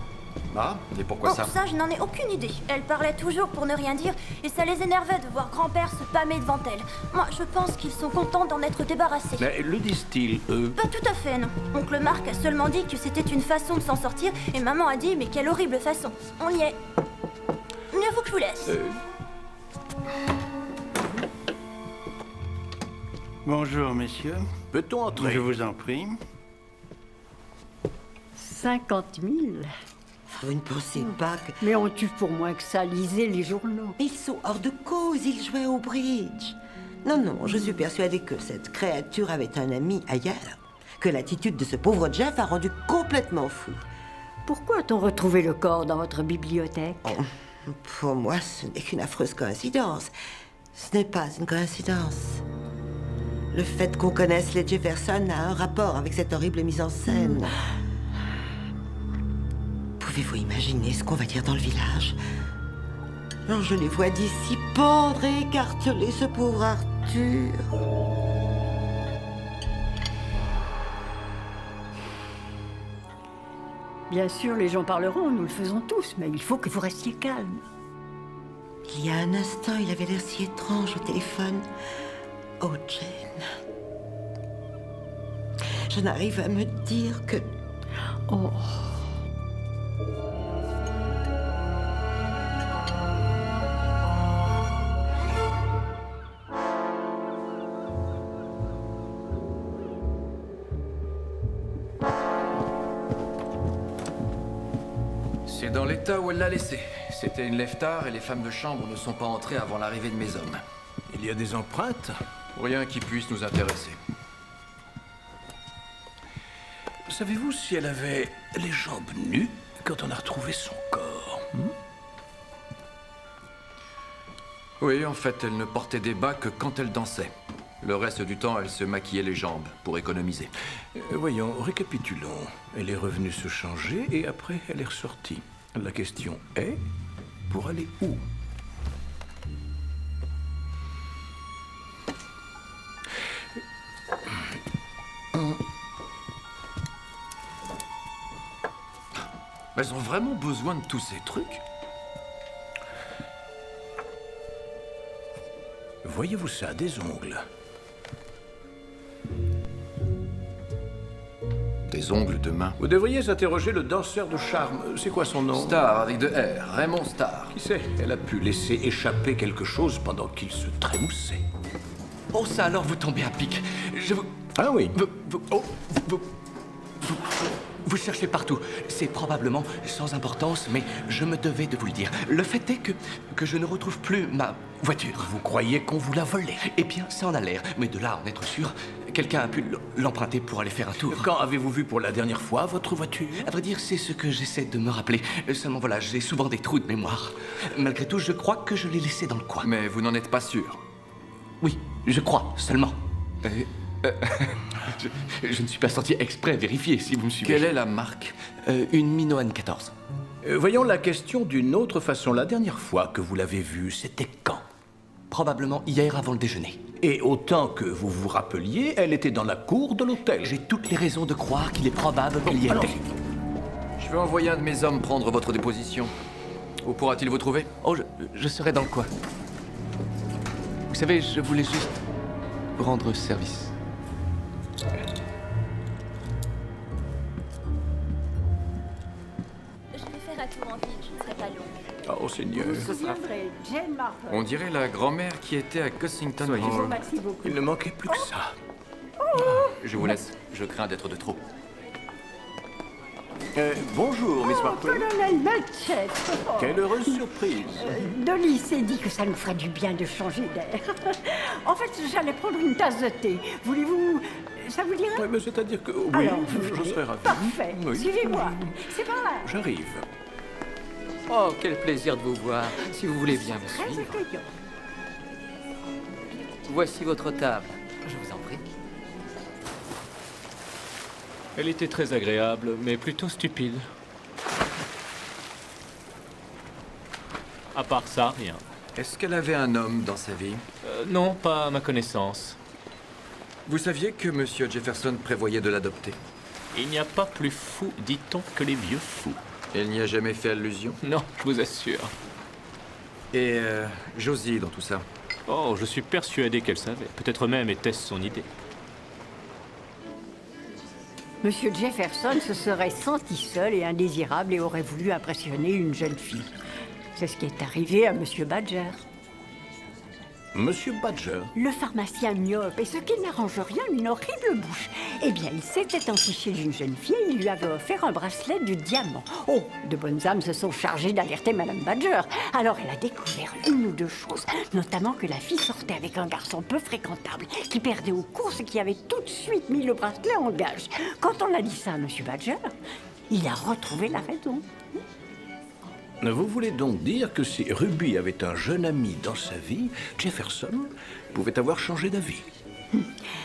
Ah, et pourquoi ça? Ça, je n'en ai aucune idée. Elle parlait toujours pour ne rien dire et ça les énervait de voir grand-père se pâmer devant elle. Moi, je pense qu'ils sont contents d'en être débarrassés. Mais le disent-ils, eux? Pas tout à fait, non. Oncle Marc a seulement dit que c'était une façon de s'en sortir et maman a dit, mais quelle horrible façon. On y est. Mieux vaut que je vous laisse. Bonjour, messieurs. Peut-on entrer? Je vous en prie. 50 000? Vous ne pensez pas que... Mais on tue pour moins que ça, lisez les journaux. Ils sont hors de cause, ils jouaient au bridge. Non, je suis persuadée que cette créature avait un ami ailleurs. Que l'attitude de ce pauvre Jeff a rendu complètement fou. Pourquoi a-t-on retrouvé le corps dans votre bibliothèque? Pour moi, ce n'est qu'une affreuse coïncidence. Ce n'est pas une coïncidence. Le fait qu'on connaisse les Jefferson a un rapport avec cette horrible mise en scène. Pouvez-vous imaginer ce qu'on va dire dans le village? Alors je les vois d'ici pendre et écarteler ce pauvre Arthur. Bien sûr, les gens parleront, nous le faisons tous, mais il faut que vous restiez calme. Il y a un instant, il avait l'air si étrange au téléphone. Oh, Jane. Je n'arrive à me dire que... Oh... C'est dans l'état où elle l'a laissé. C'était une lève-tard et les femmes de chambre ne sont pas entrées avant l'arrivée de mes hommes. Il y a des empreintes? Rien qui puisse nous intéresser. Savez-vous si elle avait les jambes nues quand on a retrouvé son corps? Oui, en fait, elle ne portait des bas que quand elle dansait. Le reste du temps, elle se maquillait les jambes pour économiser. Voyons, récapitulons. Elle est revenue se changer et après, elle est ressortie. La question est, pour aller où? Elles ont vraiment besoin de tous ces trucs? Voyez-vous ça, des ongles? Les ongles de main. Vous devriez interroger le danseur de charme. C'est quoi son nom? Star, avec 2 R. Raymond Star. Qui sait? Elle a pu laisser échapper quelque chose pendant qu'il se trémoussait. Oh, ça alors, vous tombez à pic. Je vous... Ah oui. Vous cherchez partout. C'est probablement sans importance, mais je me devais de vous le dire. Le fait est que je ne retrouve plus ma voiture. Vous croyez qu'on vous l'a volée? Eh bien, ça en a l'air. Mais de là à en être sûr, quelqu'un a pu l'emprunter pour aller faire un tour. Quand avez-vous vu pour la dernière fois votre voiture? À vrai dire, c'est ce que j'essaie de me rappeler. Seulement voilà, j'ai souvent des trous de mémoire. Malgré tout, je crois que je l'ai laissée dans le coin. Mais vous n'en êtes pas sûr? Oui, je crois, seulement. Je ne suis pas sorti exprès vérifier, si vous me suivez. Quelle est la marque? Une Minoan 14. Voyons la question d'une autre façon. La dernière fois que vous l'avez vue, c'était quand? Probablement hier avant le déjeuner. Et autant que vous vous rappeliez, elle était dans la cour de l'hôtel. J'ai toutes les raisons de croire qu'il est probable qu'elle y était. Je vais envoyer un de mes hommes prendre votre déposition. Où pourra-t-il vous trouver? Oh, je serai dans le coin. Vous savez, je voulais juste vous rendre service. Je vais faire un tour en ville, je ne serai pas longue. Oh, Seigneur. Vous souviendrez, Jane Marple. On dirait la grand-mère qui était à Cossington Hall. Merci beaucoup. Il ne manquait plus que ça. Je vous laisse. Je crains d'être de trop. Bonjour, Miss Marple. Colonel Melchett. Quelle heureuse surprise. Dolly s'est dit que ça nous ferait du bien de changer d'air. En fait, j'allais prendre une tasse de thé. Voulez-vous... Ça vous dirait? Ouais, mais c'est-à-dire que... Oui, Alors, je serais ravi. Parfait. Oui. Suivez-moi. C'est par là. J'arrive. Oh, quel plaisir de vous voir. Si vous voulez bien me Très suivre. accueillant. Voici votre table. Je vous en prie. Elle était très agréable, mais plutôt stupide. À part ça, rien. Est-ce qu'elle avait un homme dans sa vie? Non, pas à ma connaissance. Vous saviez que M. Jefferson prévoyait de l'adopter? Il n'y a pas plus fou, dit-on, que les vieux fous. Elle n'y a jamais fait allusion? Non, je vous assure. Et Josie dans tout ça? Oh, je suis persuadé qu'elle savait. Peut-être même était-ce son idée. Monsieur Jefferson se serait senti seul et indésirable et aurait voulu impressionner une jeune fille. C'est ce qui est arrivé à Monsieur Badger. Monsieur Badger? Le pharmacien myope, et ce qui n'arrange rien, une horrible bouche. Eh bien, il s'était entiché d'une jeune fille et il lui avait offert un bracelet de diamant. Oh, de bonnes âmes se sont chargées d'alerter Madame Badger. Alors elle a découvert une ou deux choses, notamment que la fille sortait avec un garçon peu fréquentable, qui perdait aux courses et qui avait tout de suite mis le bracelet en gage. Quand on a dit ça à Monsieur Badger, il a retrouvé la raison. Vous voulez donc dire que si Ruby avait un jeune ami dans sa vie, Jefferson pouvait avoir changé d'avis?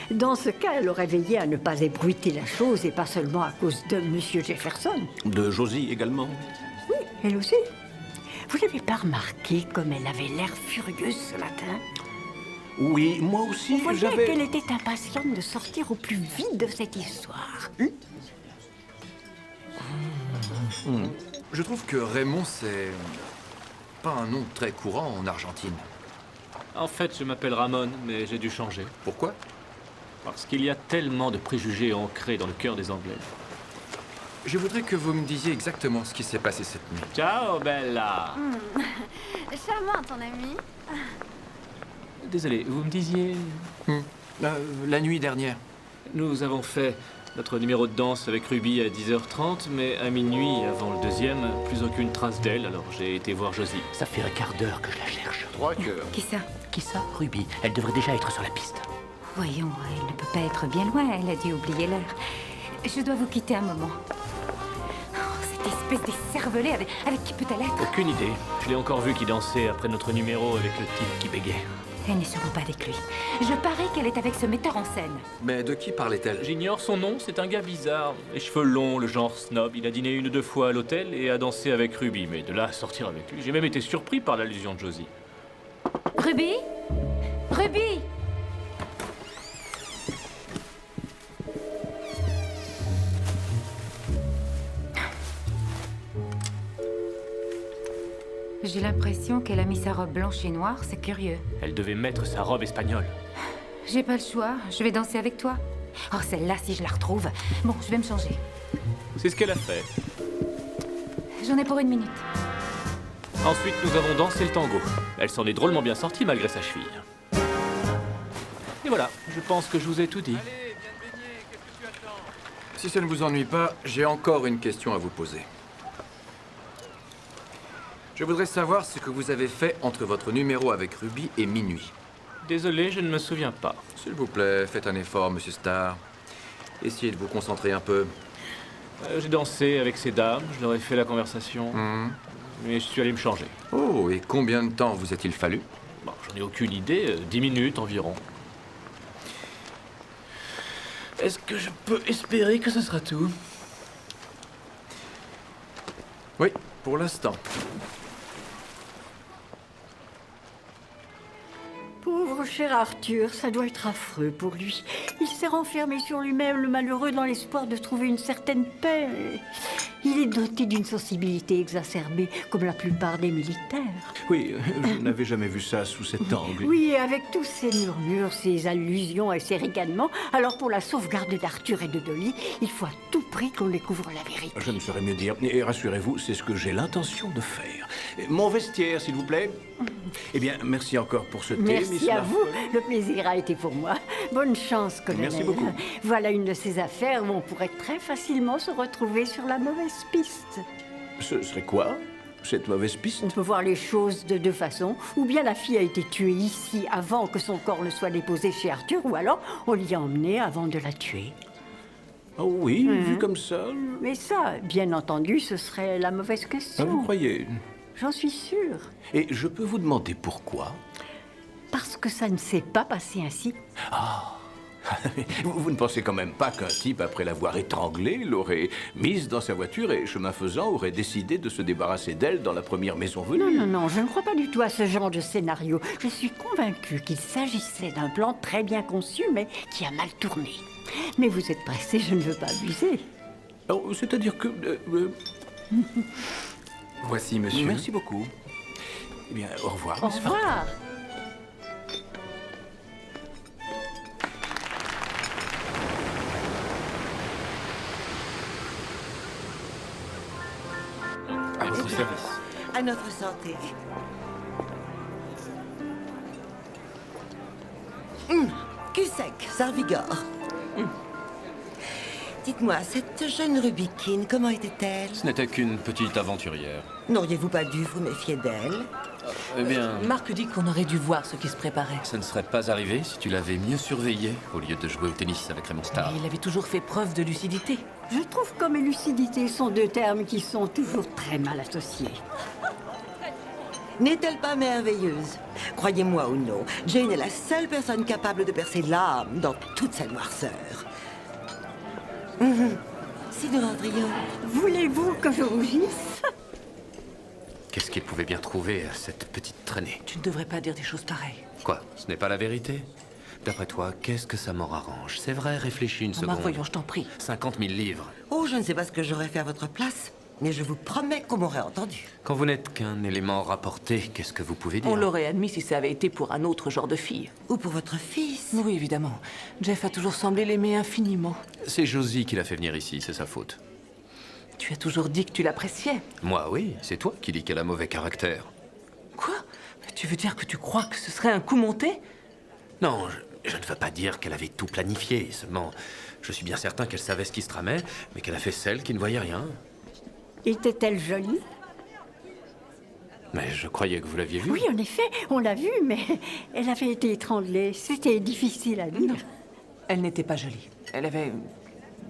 Dans ce cas, elle aurait veillé à ne pas ébruiter la chose et pas seulement à cause de Monsieur Jefferson. De Josie également? Oui, elle aussi. Vous n'avez pas remarqué comme elle avait l'air furieuse ce matin? Oui, moi aussi, Vous voyez j'avais... qu'elle était impatiente de sortir au plus vite de cette histoire. Je trouve que Raymond, c'est pas un nom très courant en Argentine. En fait, je m'appelle Ramon, mais j'ai dû changer. Pourquoi? Parce qu'il y a tellement de préjugés ancrés dans le cœur des Anglais. Je voudrais que vous me disiez exactement ce qui s'est passé cette nuit. Ciao, Bella. Charmant, ton ami. Désolé, vous me disiez... La nuit dernière. Nous avons fait notre numéro de danse avec Ruby à 10h30, mais à minuit, avant le deuxième, plus aucune trace d'elle, alors j'ai été voir Josie. Ça fait un quart d'heure que je la cherche. 3 cœurs. Qui ça? Qui ça? Ruby. Elle devrait déjà être sur la piste. Voyons, elle ne peut pas être bien loin, elle a dû oublier l'heure. Je dois vous quitter un moment. Oh, cette espèce d'écervelé, avec qui peut-elle être? Aucune idée. Je l'ai encore vu qui dansait après notre numéro avec le type qui bégait. Elle n'est sûrement pas avec lui. Je parie qu'elle est avec ce metteur en scène. Mais de qui parlait-elle? J'ignore son nom, c'est un gars bizarre. Les cheveux longs, le genre snob. Il a dîné 1 ou 2 fois à l'hôtel et a dansé avec Ruby. Mais de là à sortir avec lui, j'ai même été surpris par l'allusion de Josie. Ruby? Ruby? J'ai l'impression qu'elle a mis sa robe blanche et noire, c'est curieux. Elle devait mettre sa robe espagnole. J'ai pas le choix, je vais danser avec toi. Oh, celle-là, si je la retrouve. Bon, je vais me changer. C'est ce qu'elle a fait. J'en ai pour 1 minute. Ensuite, nous avons dansé le tango. Elle s'en est drôlement bien sortie malgré sa cheville. Et voilà, je pense que je vous ai tout dit. Si ça ne vous ennuie pas, j'ai encore une question à vous poser. Je voudrais savoir ce que vous avez fait entre votre numéro avec Ruby et minuit. Désolé, je ne me souviens pas. S'il vous plaît, faites un effort, Monsieur Starr. Essayez de vous concentrer un peu. J'ai dansé avec ces dames, je leur ai fait la conversation. Mais je suis allé me changer. Oh, et combien de temps vous a-t-il fallu? Bon, j'en ai aucune idée, 10 minutes environ. Est-ce que je peux espérer que ce sera tout? Oui, pour l'instant. Pauvre cher Arthur, ça doit être affreux pour lui. Il s'est renfermé sur lui-même, le malheureux, dans l'espoir de trouver une certaine paix. Il est doté d'une sensibilité exacerbée, comme la plupart des militaires. Oui, je n'avais jamais vu ça sous cet angle. Oui, et avec tous ces murmures, ces allusions et ces ricanements, alors pour la sauvegarde d'Arthur et de Dolly, il faut à tout prix qu'on découvre la vérité. Je ne saurais mieux dire. Et rassurez-vous, c'est ce que j'ai l'intention de faire. Mon vestiaire, s'il vous plaît. Eh bien, merci encore pour ce thé, Merci Miss à Marple. vous, le plaisir a été pour moi. Bonne chance, colonel. Merci beaucoup. Voilà une de ces affaires où on pourrait très facilement se retrouver sur la mauvaise piste. Ce serait quoi, cette mauvaise piste? On peut voir les choses de deux façons. Ou bien la fille a été tuée ici avant que son corps ne soit déposé chez Arthur, ou alors on l'y a emmenée avant de la tuer. Oh oui, vu comme ça. Mais ça, bien entendu, ce serait la mauvaise question. Vous croyez? J'en suis sûre. Et je peux vous demander pourquoi? Parce que ça ne s'est pas passé ainsi. Ah. Vous ne pensez quand même pas qu'un type, après l'avoir étranglée, l'aurait mise dans sa voiture et, chemin faisant, aurait décidé de se débarrasser d'elle dans la première maison venue? Non, non, non, je ne crois pas du tout à ce genre de scénario. Je suis convaincue qu'il s'agissait d'un plan très bien conçu, mais qui a mal tourné. Mais vous êtes pressé, je ne veux pas abuser. Oh, c'est-à-dire que... Voici, monsieur. Merci beaucoup. Eh bien, au revoir. Au Miss Marple. revoir. À votre service. À notre santé. Cul sec, ça revigore. Dites-moi, cette jeune Ruby Keene, comment était-elle? Ce n'était qu'une petite aventurière. N'auriez-vous pas dû vous méfier d'elle? Eh bien, Marc dit qu'on aurait dû voir ce qui se préparait. ça ne serait pas arrivé si tu l'avais mieux surveillée au lieu de jouer au tennis avec Raymond Starr. Et il avait toujours fait preuve de lucidité. Je trouve qu'homme et lucidité sont deux termes qui sont toujours très mal associés. N'est-elle pas merveilleuse? Croyez-moi ou non, Jane est la seule personne capable de percer l'âme dans toute sa noirceur. Si nous rentrions... Voulez-vous que je rougisse? Qu'est-ce qu'il pouvait bien trouver à cette petite traînée? Tu ne devrais pas dire des choses pareilles. Quoi? Ce n'est pas la vérité? D'après toi, qu'est-ce que ça m'en arrange? C'est vrai, réfléchis une seconde. Voyons, je t'en prie. 50 000 livres. Oh, je ne sais pas ce que j'aurais fait à votre place, mais je vous promets qu'on m'aurait entendu. Quand vous n'êtes qu'un élément rapporté, qu'est-ce que vous pouvez dire? On l'aurait admis si ça avait été pour un autre genre de fille. Ou pour votre fils. Oui, évidemment. Jeff a toujours semblé l'aimer infiniment. C'est Josie qui l'a fait venir ici, c'est sa faute. Tu as toujours dit que tu l'appréciais. Moi, oui, c'est toi qui dis qu'elle a mauvais caractère. Quoi? Tu veux dire que tu crois que ce serait un coup monté? Non, je ne veux pas dire qu'elle avait tout planifié, seulement je suis bien certain qu'elle savait ce qui se tramait, mais qu'elle a fait celle qui ne voyait rien. Était-elle jolie? Mais je croyais que vous l'aviez vue. Oui, en effet, on l'a vue, mais elle avait été étranglée. C'était difficile à dire. Non, elle n'était pas jolie. Elle avait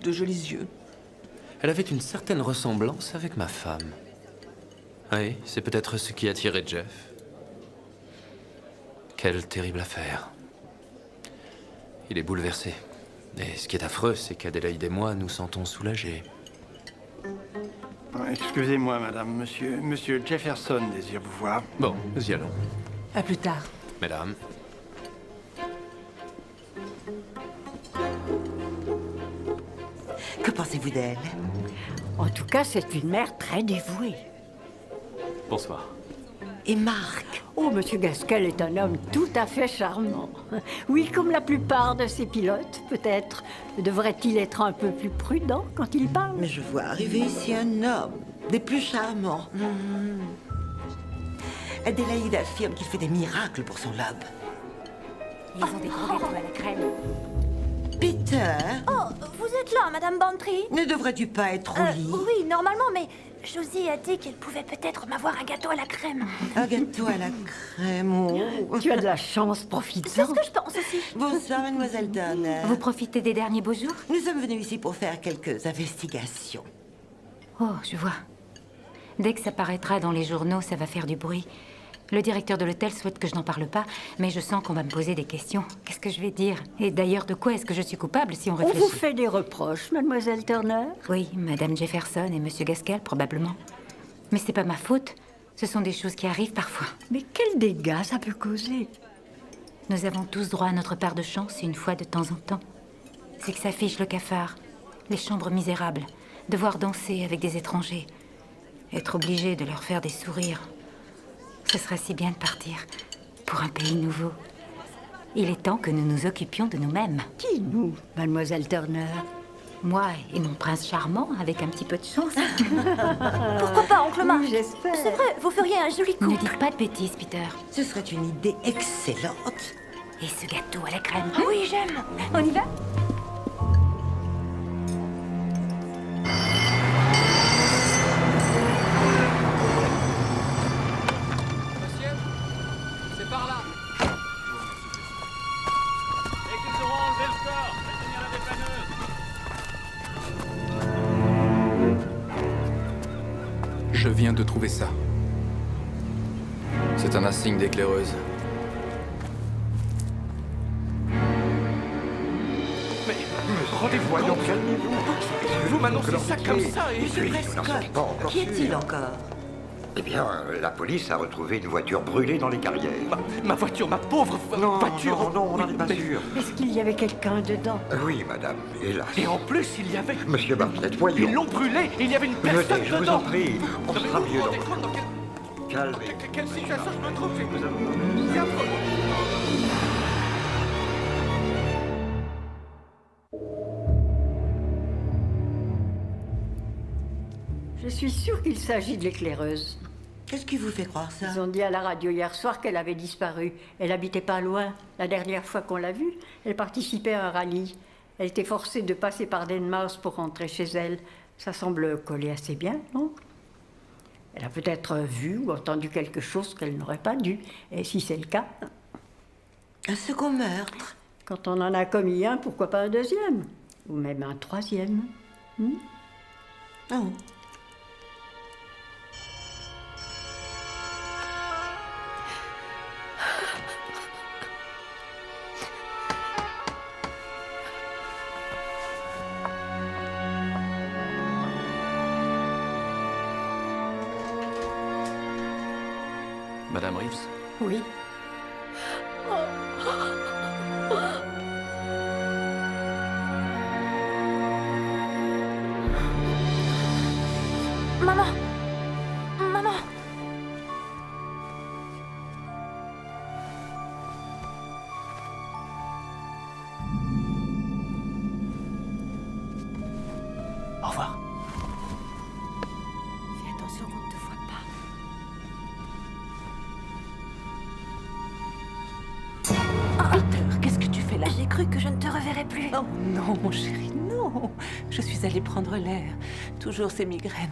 de jolis yeux. Elle avait une certaine ressemblance avec ma femme. Oui, c'est peut-être ce qui a attiré Jeff. Quelle terrible affaire. Il est bouleversé. Et ce qui est affreux, c'est qu'Adélaïde et moi nous sentons soulagés. Excusez-moi, madame, monsieur Jefferson désire vous voir. Bon, nous y allons. À plus tard. Mesdames. Que pensez-vous d'elle? En tout cas, c'est une mère très dévouée. Bonsoir. Et Marc? Oh, Monsieur Gaskell est un homme tout à fait charmant. Oui, comme la plupart de ses pilotes, peut-être. Devrait-il être un peu plus prudent quand il parle? Mais je vois arriver ici un homme, des plus charmants. Adélaïde affirme qu'il fait des miracles pour son lobe. Ils ont des gros gâteaux à la crème. Peter, Oh, vous êtes là, Madame Bantry? ne devrais-tu pas être au lit? Oui, normalement, mais Josie a dit qu'elle pouvait peut-être m'avoir un gâteau à la crème. Un gâteau à la crème, oh. Tu as de la chance, profite-en. C'est ce que je pense aussi. Bonsoir, mademoiselle Turner. Vous profitez des derniers beaux jours? Nous sommes venus ici pour faire quelques investigations. Oh, je vois. Dès que ça paraîtra dans les journaux, ça va faire du bruit. Le directeur de l'hôtel souhaite que je n'en parle pas, mais je sens qu'on va me poser des questions. Qu'est-ce que je vais dire? Et d'ailleurs, de quoi est-ce que je suis coupable si on On réfléchit? vous fait des reproches, Mademoiselle Turner? Oui, Madame Jefferson et Monsieur Gaskell, probablement. Mais c'est pas ma faute. Ce sont des choses qui arrivent parfois. Mais quels dégâts ça peut causer? Nous avons tous droit à notre part de chance une fois de temps en temps. C'est que s'affiche le cafard, les chambres misérables, devoir danser avec des étrangers, être obligé de leur faire des sourires. Ce serait si bien de partir pour un pays nouveau. Il est temps que nous nous occupions de nous-mêmes. Qui, nous, Mademoiselle Turner? Moi et mon prince charmant, avec un petit peu de chance. Pourquoi pas, oncle Mark? Oui, j'espère. C'est vrai, vous feriez un joli couple. Ne dites pas de bêtises, Peter. Ce serait une idée excellente. Et ce gâteau à la crème. Oui, j'aime. On y va? Monsieur, c'est par là. Et qu'ils auront enlevé le corps, faites venir la dépanneuse. Je viens de trouver ça. C'est un insigne d'éclaireuse. Mais rendez-vous, voyons, calmez-vous. Vous m'annoncez ça comme ça et... Monsieur Prescott, qui est-il encore? Eh bien, la police a retrouvé une voiture brûlée dans les carrières. Ma voiture, ma pauvre voiture. Non, on n'en est pas sûr. Est-ce qu'il y avait quelqu'un dedans? Oui, madame, hélas. Et en plus, il y avait... Monsieur Bartlett, voyons. Ils l'ont brûlé, il y avait une personne Venez, je vous dedans. en prie. On sera mieux dans... Calmez. Quelle situation je me trouve? Je suis sûre qu'il s'agit de l'éclaireuse. Qu'est-ce qui vous fait croire ça? Ils ont dit à la radio hier soir qu'elle avait disparu. Elle habitait pas loin. La dernière fois qu'on l'a vue, elle participait à un rallye. Elle était forcée de passer par Denmark pour rentrer chez elle. Ça semble coller assez bien, non? Elle a peut-être vu ou entendu quelque chose qu'elle n'aurait pas dû. Et si c'est le cas... Un second meurtre? Quand on en a commis un, pourquoi pas un deuxième? Ou même un troisième? Oh. Madame Reeves? Oui. Maman. Maman. Au revoir. Fais attention qu'on ne te voit pas. Peter, qu'est-ce que tu fais là? J'ai cru que je ne te reverrais plus. Oh non, mon chéri, non. Je suis allée prendre l'air. Toujours ces migraines.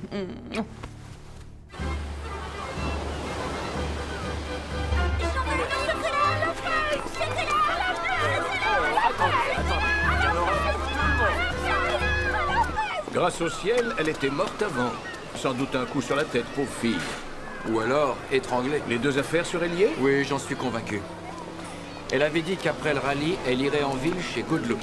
Grâce au ciel, elle était morte avant. Sans doute un coup sur la tête, pauvre fille. Ou alors étranglée. Les deux affaires seraient liées? Oui, j'en suis convaincu. Elle avait dit qu'après le rallye, elle irait en ville chez Goodlook.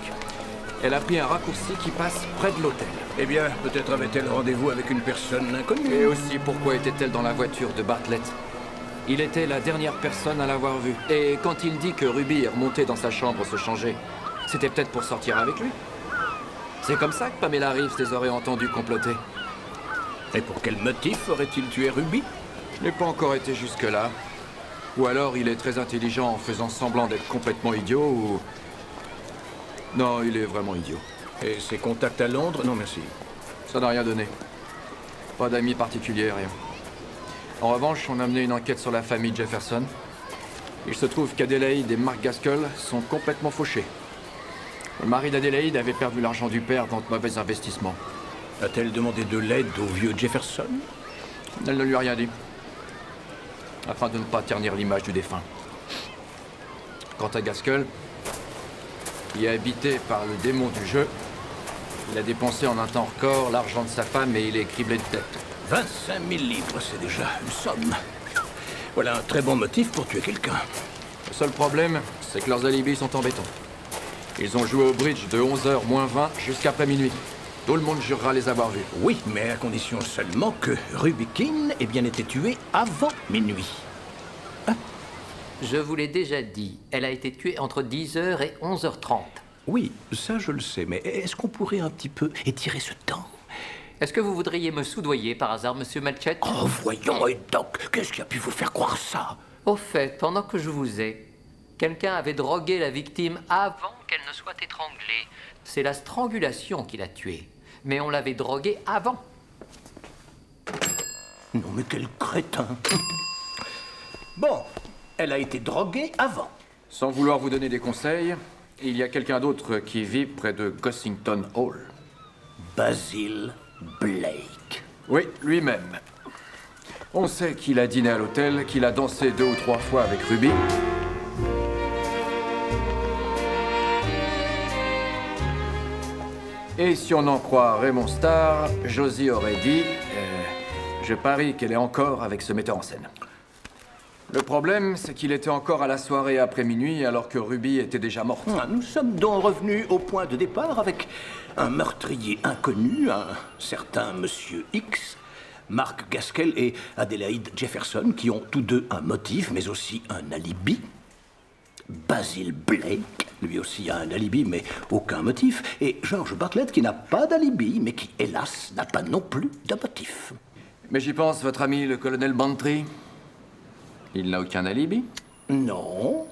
Elle a pris un raccourci qui passe près de l'hôtel. Eh bien, peut-être avait-elle rendez-vous avec une personne inconnue. Et aussi, pourquoi était-elle dans la voiture de Bartlett? Il était la dernière personne à l'avoir vue. Et quand il dit que Ruby est remontée dans sa chambre se changer, c'était peut-être pour sortir avec lui. C'est comme ça que Pamela Reeves les aurait entendus comploter. Et pour quel motif aurait-il tué Ruby? Je n'ai pas encore été jusque-là. Ou alors il est très intelligent en faisant semblant d'être complètement idiot, ou... Non, il est vraiment idiot. Et ses contacts à Londres? Non, merci. Ça n'a rien donné. Pas d'amis particuliers, rien. En revanche, on a mené une enquête sur la famille Jefferson. Il se trouve qu'Adélaïde et Mark Gaskell sont complètement fauchés. Le mari d'Adélaïde avait perdu l'argent du père dans de mauvais investissements. A-t-elle demandé de l'aide au vieux Jefferson? Elle ne lui a rien dit. Afin de ne pas ternir l'image du défunt. Quant à Gaskell, qui est habité par le démon du jeu, il a dépensé en un temps record l'argent de sa femme et il est criblé de dettes. 25 000 livres, c'est déjà une somme. Voilà un très bon motif pour tuer quelqu'un. Le seul problème, c'est que leurs alibis sont embêtants. Ils ont joué au bridge de 11h moins 20 jusqu'après minuit. Tout le monde jurera les avoir vus. Oui, mais à condition seulement que Ruby Keene ait bien été tuée avant minuit. Je vous l'ai déjà dit, elle a été tuée entre 10h et 11h30. Oui, ça je le sais, mais est-ce qu'on pourrait un petit peu étirer ce temps? Est-ce que vous voudriez me soudoyer par hasard, monsieur Melchett? Oh, voyons, et donc, qu'est-ce qui a pu vous faire croire ça? Au fait, pendant que je vous ai, quelqu'un avait drogué la victime avant qu'elle ne soit étranglée. C'est la strangulation qui l'a tuée. Mais on l'avait droguée avant. Non, mais quel crétin! Bon, elle a été droguée avant. Sans vouloir vous donner des conseils, il y a quelqu'un d'autre qui vit près de Gossington Hall. Basil Blake. Oui, lui-même. On sait qu'il a dîné à l'hôtel, qu'il a dansé 2 ou 3 fois avec Ruby. Et si on en croit Raymond Starr, Josie aurait dit je parie qu'elle est encore avec ce metteur en scène. Le problème, c'est qu'il était encore à la soirée après minuit alors que Ruby était déjà morte. Nous sommes donc revenus au point de départ avec un meurtrier inconnu, un certain Monsieur X, Mark Gaskell et Adélaïde Jefferson, qui ont tous deux un motif, mais aussi un alibi. Basil Blake, lui aussi a un alibi, mais aucun motif. Et George Bartlett, qui n'a pas d'alibi, mais qui, hélas, n'a pas non plus de motif. Mais j'y pense, votre ami, le colonel Bantry. Il n'a aucun alibi? Non.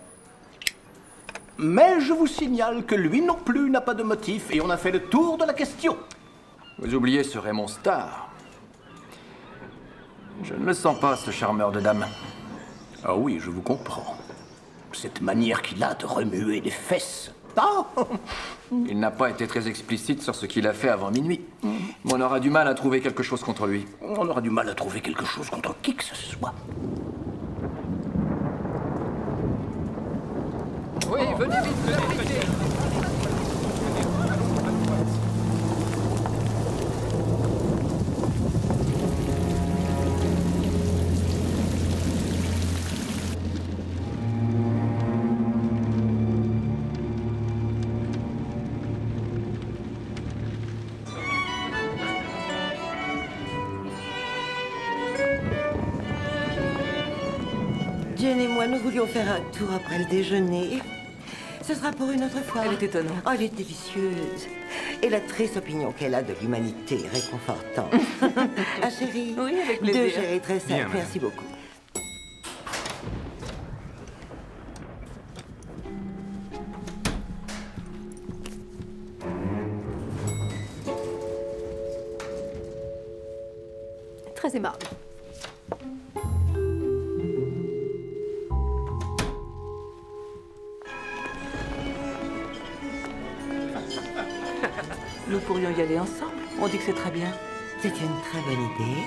Mais je vous signale que lui non plus n'a pas de motif, et on a fait le tour de la question. Vous oubliez ce Raymond Starr. Je ne le sens pas, ce charmeur de dames. Ah oui, je vous comprends. Cette manière qu'il a de remuer les fesses. Ah! Il n'a pas été très explicite sur ce qu'il a fait avant minuit. Mais on aura du mal à trouver quelque chose contre lui. On aura du mal à trouver quelque chose contre qui que ce soit. Oui, venez vite, venez vite. Jane et moi, nous voulions faire un tour après le déjeuner. Ce sera pour une autre fois. Elle est étonnante. Oh, elle est délicieuse. Et la triste opinion qu'elle a de l'humanité est réconfortante. Ah, chérie? Oui, avec plaisir. Deux chéris très simples. Bien, Merci beaucoup. Très aimable. Nous pourrions y aller ensemble. On dit que c'est très bien. C'est une très bonne idée.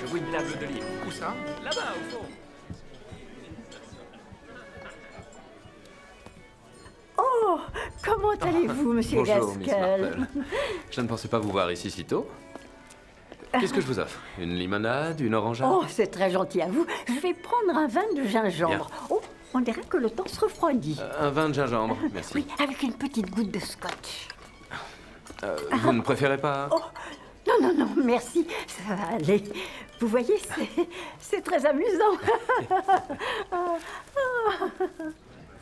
Je vois une table de livres. Où ça? Là-bas, au fond. Oh, comment allez-vous, monsieur Bonjour, Miss Gaskell? Marple. Je ne pensais pas vous voir ici si tôt. Qu'est-ce que je vous offre? Une limonade? Une orangeade? Oh, c'est très gentil à vous. Je vais prendre un vin de gingembre. Bien. Oh, on dirait que le temps se refroidit. Un vin de gingembre, merci. Oui, avec une petite goutte de scotch. Vous ne préférez pas? Oh, non, non, non, merci. Ça va aller. Vous voyez, c'est très amusant.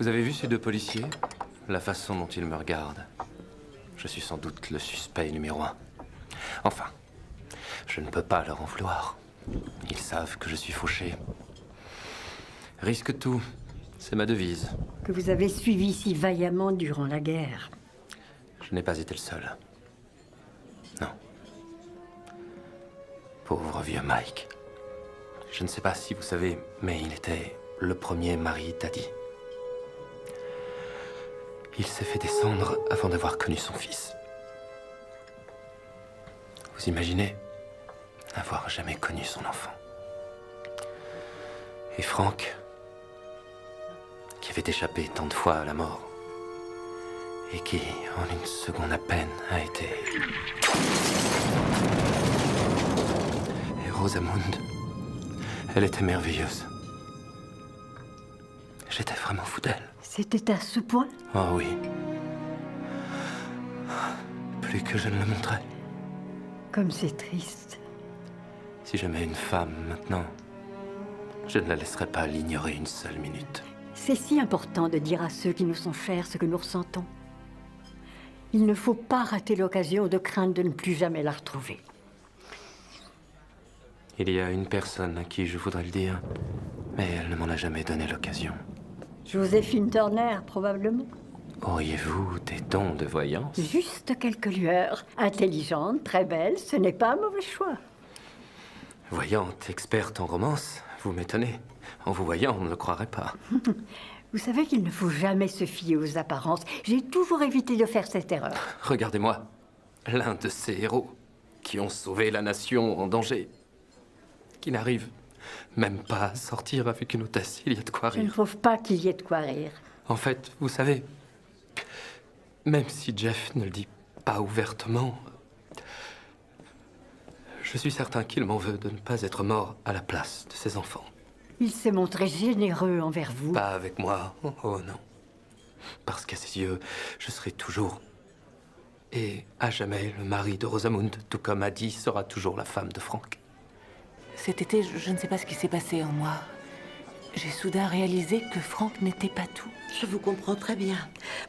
Vous avez vu ces deux policiers? La façon dont ils me regardent. Je suis sans doute le suspect numéro 1. Enfin, je ne peux pas leur en vouloir. Ils savent que je suis fauché. Risque tout, c'est ma devise. Que vous avez suivi si vaillamment durant la guerre. Je n'ai pas été le seul. Non. Pauvre vieux Mike. Je ne sais pas si vous savez, mais il était le premier mari d'Addie. Il s'est fait descendre avant d'avoir connu son fils. Vous imaginez n'avoir jamais connu son enfant. Et Frank, qui avait échappé tant de fois à la mort, et qui, en une seconde à peine, a été... Et Rosamund, elle était merveilleuse. J'étais vraiment fou d'elle. C'était à ce point? Oh oui. Plus que je ne le montrais. Comme c'est triste. Si j'aimais une femme maintenant, je ne la laisserais pas l'ignorer une seule minute. C'est si important de dire à ceux qui nous sont chers ce que nous ressentons. Il ne faut pas rater l'occasion de craindre de ne plus jamais la retrouver. Il y a une personne à qui je voudrais le dire, mais elle ne m'en a jamais donné l'occasion. Joséphine Turner, probablement. Auriez-vous des dons de voyance? Juste quelques lueurs. Intelligente, très belle, ce n'est pas un mauvais choix. Voyante, experte en romance, vous m'étonnez. En vous voyant, on ne le croirait pas. Vous savez qu'il ne faut jamais se fier aux apparences. J'ai toujours évité de faire cette erreur. Regardez-moi, l'un de ces héros qui ont sauvé la nation en danger, qui n'arrive même pas à sortir avec une hôtesse. Il y a de quoi Je ne rire. trouve pas qu'il y ait de quoi rire. En fait, vous savez, même si Jeff ne le dit pas ouvertement, je suis certain qu'il m'en veut de ne pas être mort à la place de ses enfants. Il s'est montré généreux envers vous. Pas avec moi, oh non. Parce qu'à ses yeux, je serai toujours et à jamais le mari de Rosamund, tout comme Addie sera toujours la femme de Frank. Cet été, je ne sais pas ce qui s'est passé en moi. J'ai soudain réalisé que Frank n'était pas tout. Je vous comprends très bien.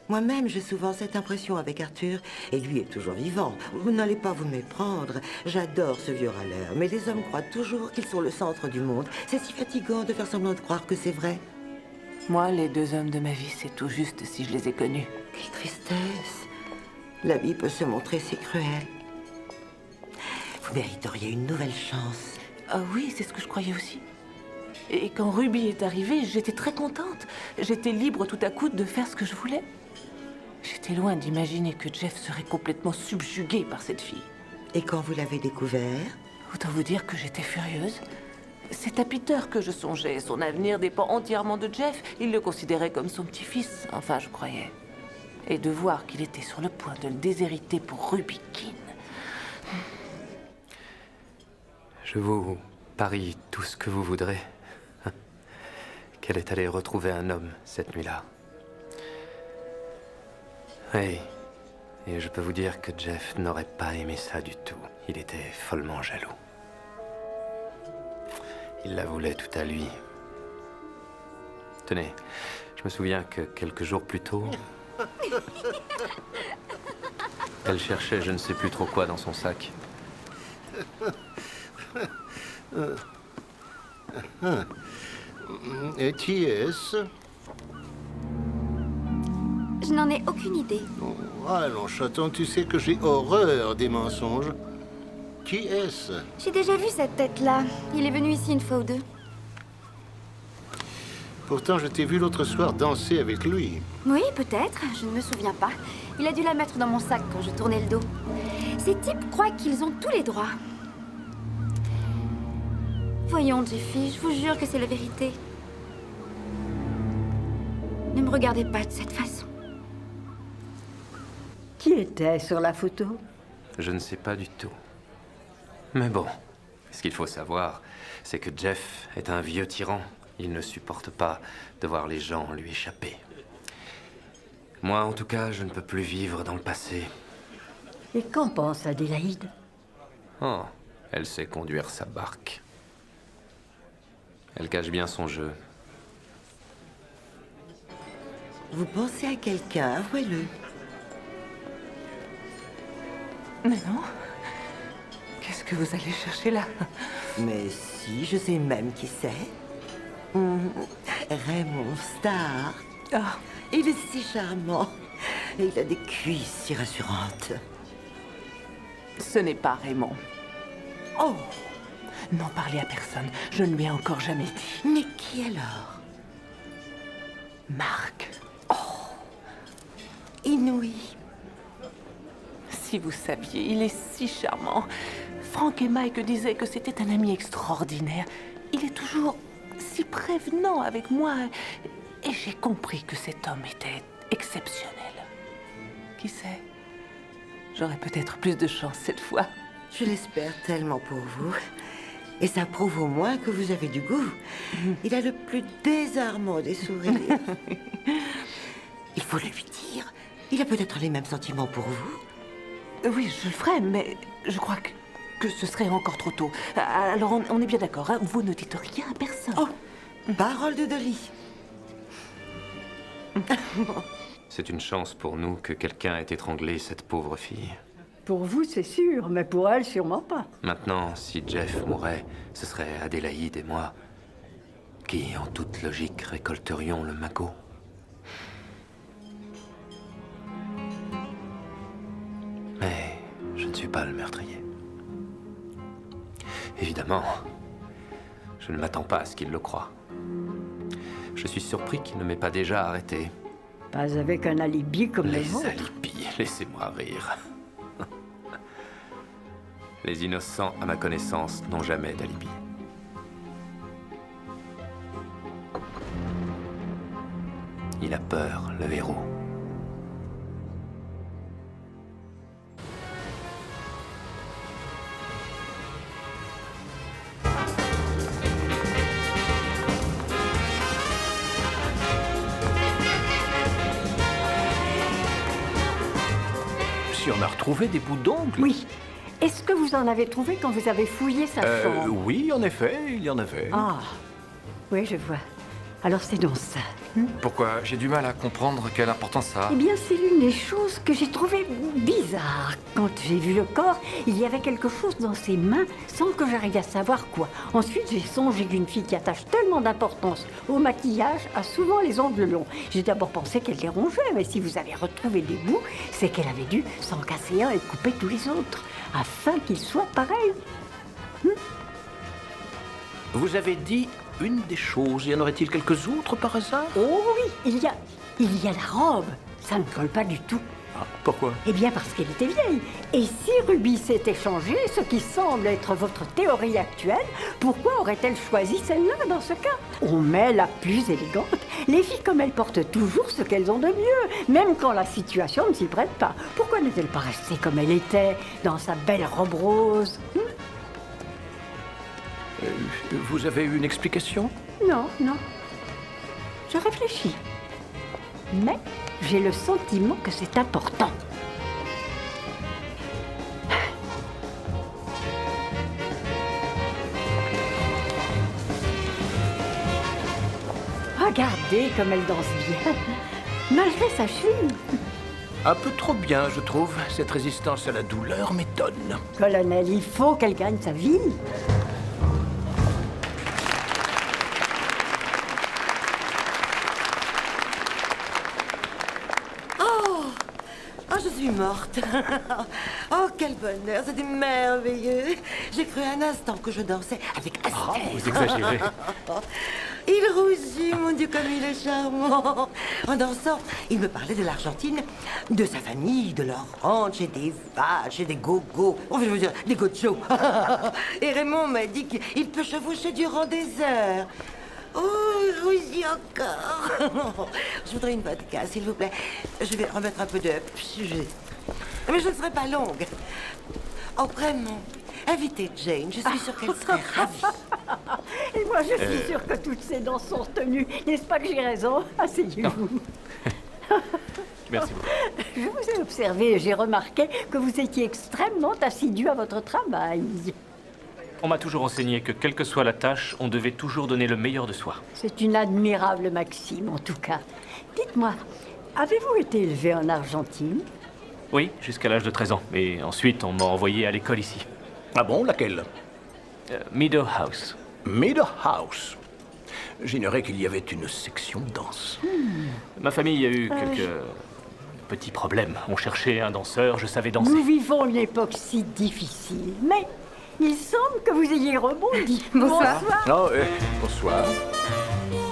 Moi-même, j'ai souvent cette impression avec Arthur, et lui est toujours vivant. Vous n'allez pas vous méprendre. J'adore ce vieux râleur, mais les hommes croient toujours qu'ils sont le centre du monde. C'est si fatigant de faire semblant de croire que c'est vrai. Moi, les deux hommes de ma vie, c'est tout juste si je les ai connus. Quelle tristesse. La vie peut se montrer si cruelle. Vous mériteriez une nouvelle chance. Ah oui, c'est ce que je croyais aussi. Et quand Ruby est arrivée, j'étais très contente. J'étais libre tout à coup de faire ce que je voulais. J'étais loin d'imaginer que Jeff serait complètement subjugué par cette fille. Et quand vous l'avez découvert? Autant vous dire que j'étais furieuse. C'est à Peter que je songeais. Son avenir dépend entièrement de Jeff. Il le considérait comme son petit-fils. Enfin, je croyais. Et de voir qu'il était sur le point de le déshériter pour Ruby Keene. Je vous parie tout ce que vous voudrez qu'elle est allée retrouver un homme cette nuit-là. Oui, et je peux vous dire que Jeff n'aurait pas aimé ça du tout. Il était follement jaloux. Il la voulait tout à lui. Tenez, je me souviens que quelques jours plus tôt, elle cherchait je ne sais plus trop quoi dans son sac. Et qui est-ce? Je n'en ai aucune idée. Oh, allons, chaton, tu sais que j'ai horreur des mensonges. Qui est-ce? J'ai déjà vu cette tête-là. Il est venu ici une fois ou deux. Pourtant, je t'ai vu l'autre soir danser avec lui. Oui, peut-être. Je ne me souviens pas. Il a dû la mettre dans mon sac quand je tournais le dos. Ces types croient qu'ils ont tous les droits. Voyons, Jeffy, je vous jure que c'est la vérité. Ne me regardez pas de cette façon. Qui était sur la photo? Je ne sais pas du tout. Mais bon, ce qu'il faut savoir, c'est que Jeff est un vieux tyran. Il ne supporte pas de voir les gens lui échapper. Moi, en tout cas, je ne peux plus vivre dans le passé. Et qu'en pense Adélaïde? Oh, elle sait conduire sa barque. Elle cache bien son jeu. Vous pensez à quelqu'un, avouez-le. Mais non. Qu'est-ce que vous allez chercher là? Mais si, je sais même qui c'est. Raymond Starr. Oh, il est si charmant. Et il a des cuisses si rassurantes. Ce n'est pas Raymond. Oh! N'en parlez à personne. Je ne lui ai encore jamais dit. Mais qui alors? Marc. Oh! Inouï. Si vous saviez, il est si charmant. Frank et Mike disaient que c'était un ami extraordinaire. Il est toujours si prévenant avec moi. Et j'ai compris que cet homme était exceptionnel. Qui sait? J'aurai peut-être plus de chance cette fois. Je l'espère tellement pour vous. Et ça prouve au moins que vous avez du goût. Il a le plus désarmant des sourires. Il faut le lui dire. Il a peut-être les mêmes sentiments pour vous. Oui, je le ferai, mais je crois que ce serait encore trop tôt. Alors, on est bien d'accord, hein? Vous ne dites rien à personne. Oh, parole de Dolly. C'est une chance pour nous que quelqu'un ait étranglé cette pauvre fille. Pour vous, c'est sûr, mais pour elle, sûrement pas. Maintenant, si Jeff mourait, ce serait Adélaïde et moi qui, en toute logique, récolterions le magot. Mais je ne suis pas le meurtrier. Évidemment, je ne m'attends pas à ce qu'il le croie. Je suis surpris qu'il ne m'ait pas déjà arrêté. Pas avec un alibi comme les Les vôtres. alibis, laissez-moi rire. Les innocents, à ma connaissance, n'ont jamais d'alibi. Il a peur, le héros. Si on a retrouvé des bouts d'ongles? Oui. Est-ce que vous en avez trouvé quand vous avez fouillé sa chambre? Oui, en effet, il y en avait. Ah, oui, je vois. Alors c'est donc ça. Pourquoi? J'ai du mal à comprendre quelle importance ça a. Eh bien, c'est l'une des choses que j'ai trouvées bizarres. Quand j'ai vu le corps, il y avait quelque chose dans ses mains sans que j'arrive à savoir quoi. Ensuite, j'ai songé qu'une fille qui attache tellement d'importance au maquillage a souvent les ongles longs. J'ai d'abord pensé qu'elle les rongeait, mais si vous avez retrouvé des bouts, c'est qu'elle avait dû s'en casser un et couper tous les autres, afin qu'ils soient pareils. Vous avez dit une des choses. Y en aurait-il quelques autres par hasard? Oh oui, il y a la robe. Ça ne colle pas du tout. Ah, pourquoi? Eh bien parce qu'elle était vieille. Et si Ruby s'était changée, ce qui semble être votre théorie actuelle, pourquoi aurait-elle choisi celle-là dans ce cas? On met la plus élégante. Les filles comme elles portent toujours ce qu'elles ont de mieux, même quand la situation ne s'y prête pas. Pourquoi n'est-elle pas restée comme elle était, dans sa belle robe rose? Vous avez eu une explication? Non, non. Je réfléchis. Mais j'ai le sentiment que c'est important. Regardez comme elle danse bien, malgré sa cheville. Un peu trop bien, je trouve. Cette résistance à la douleur m'étonne. Colonel, il faut qu'elle gagne sa vie. Oh, je suis morte. Oh, quel bonheur, c'était merveilleux. J'ai cru un instant que je dansais avec Esther. Vous exagérez. Il rougit, mon Dieu, comme il est charmant. En dansant, il me parlait de l'Argentine, de sa famille, de leur ranch et des vaches et des gogos. Enfin, je veux dire, des gochos. Et Raymond m'a dit qu'il peut chevaucher durant des heures. Oh, il rougit encore. Je voudrais une vodka, s'il vous plaît. Je vais remettre un peu de... Mais je ne serai pas longue. Oh, vraiment. Invitez Jane, je suis sûre qu'elle serait ravie. Et moi, je suis sûre que toutes ces danses sont retenues. N'est-ce pas que j'ai raison? Asseyez-vous. Merci beaucoup. Je vous ai observé et j'ai remarqué que vous étiez extrêmement assidu à votre travail. On m'a toujours enseigné que, quelle que soit la tâche, on devait toujours donner le meilleur de soi. C'est une admirable maxime, en tout cas. Dites-moi, avez-vous été élevé en Argentine? Oui, jusqu'à l'âge de 13 ans. Et ensuite, on m'a envoyé à l'école ici. Ah bon, laquelle? Meadowhouse. Meadowhouse. J'ignorais qu'il y avait une section danse. Ma famille a eu quelques petits problèmes. On cherchait un danseur, je savais danser. Nous vivons une époque si difficile, mais il semble que vous ayez rebondi. Bonsoir. Oh, bonsoir.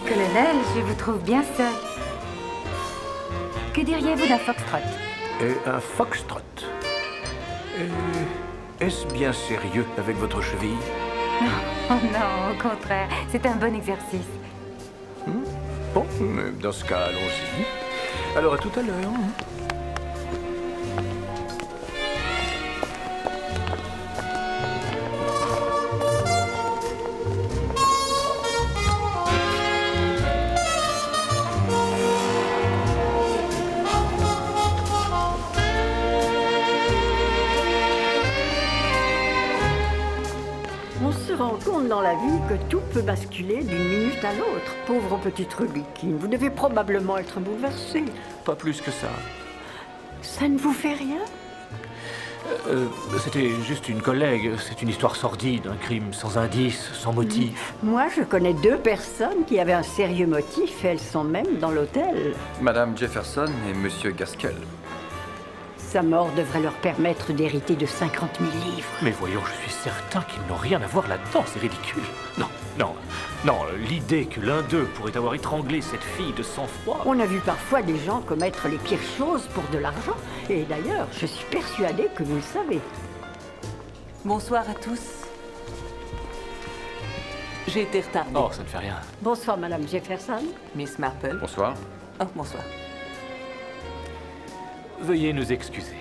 Colonel, je vous trouve bien seul. Que diriez-vous d'un foxtrot? Et un foxtrot. Est-ce bien sérieux avec votre cheville? Oh non, au contraire, c'est un bon exercice. Bon, dans ce cas, allons-y. Alors, à tout à l'heure. On se rend compte dans la vie que tout peut basculer d'une minute à l'autre. Pauvre petite Rubikine, vous devez probablement être bouleversée. Pas plus que ça. Ça ne vous fait rien? C'était juste une collègue. C'est une histoire sordide, un crime sans indice, sans motif. Moi, je connais 2 personnes qui avaient un sérieux motif et elles sont même dans l'hôtel. Madame Jefferson et Monsieur Gaskell. Sa mort devrait leur permettre d'hériter de 50 000 livres. Mais voyons, je suis certain qu'ils n'ont rien à voir là-dedans, c'est ridicule. Non, l'idée que l'un d'eux pourrait avoir étranglé cette fille de sang-froid... On a vu parfois des gens commettre les pires choses pour de l'argent. Et d'ailleurs, je suis persuadée que vous le savez. Bonsoir à tous. J'ai été retardée. Oh, ça ne fait rien. Bonsoir, Madame Jefferson. Miss Marple. Bonsoir. Oh, bonsoir. Veuillez nous excuser.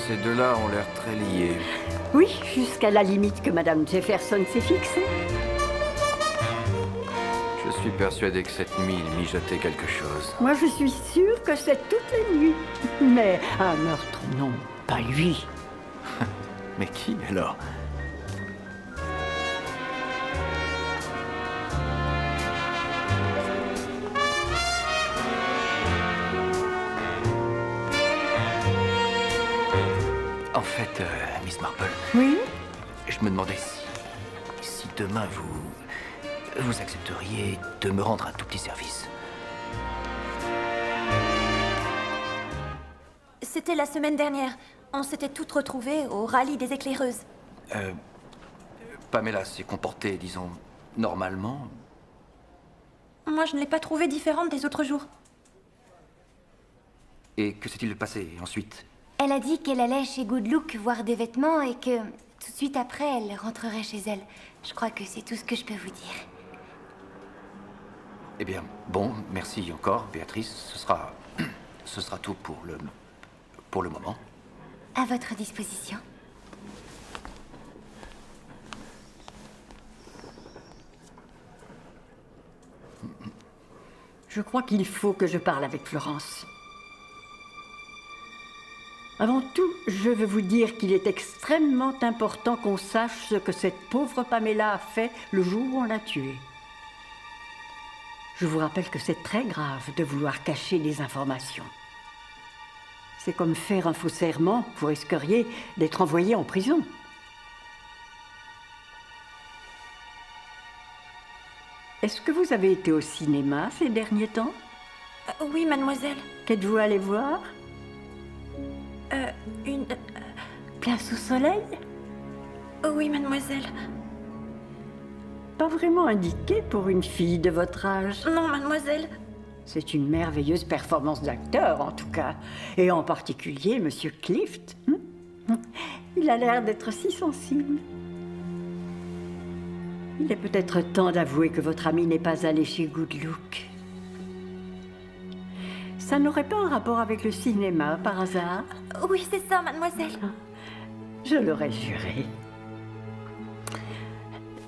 Ces deux-là ont l'air très liés. Oui, jusqu'à la limite que Madame Jefferson s'est fixée. Je suis persuadé que cette nuit, il mijotait quelque chose. Moi, je suis sûre que c'est toutes les nuits. Mais un meurtre, non, pas lui. Mais qui alors? En fait, Miss Marple. Oui? Je me demandais si demain vous accepteriez de me rendre un tout petit service. C'était la semaine dernière. On s'était toutes retrouvées au rallye des éclaireuses. Pamela s'est comportée, disons, normalement. Moi, je ne l'ai pas trouvée différente des autres jours. Et que s'est-il passé ensuite? Elle a dit qu'elle allait chez Good Look voir des vêtements et que tout de suite après, elle rentrerait chez elle. Je crois que c'est tout ce que je peux vous dire. Eh bien, bon, merci encore, Béatrice. Ce sera tout pour le moment. À votre disposition. Je crois qu'il faut que je parle avec Florence. Avant tout, je veux vous dire qu'il est extrêmement important qu'on sache ce que cette pauvre Pamela a fait le jour où on l'a tuée. Je vous rappelle que c'est très grave de vouloir cacher des informations. C'est comme faire un faux serment, vous risqueriez d'être envoyé en prison. Est-ce que vous avez été au cinéma ces derniers temps? Oui, mademoiselle. Qu'êtes-vous allé voir? Une... Place au soleil? Oui, mademoiselle. Pas vraiment indiqué pour une fille de votre âge. Non, mademoiselle. C'est une merveilleuse performance d'acteur, en tout cas. Et en particulier, Monsieur Clift. Il a l'air d'être si sensible. Il est peut-être temps d'avouer que votre ami n'est pas allé chez Good Look. Ça n'aurait pas un rapport avec le cinéma, par hasard? Oui, c'est ça, mademoiselle. Je l'aurais juré.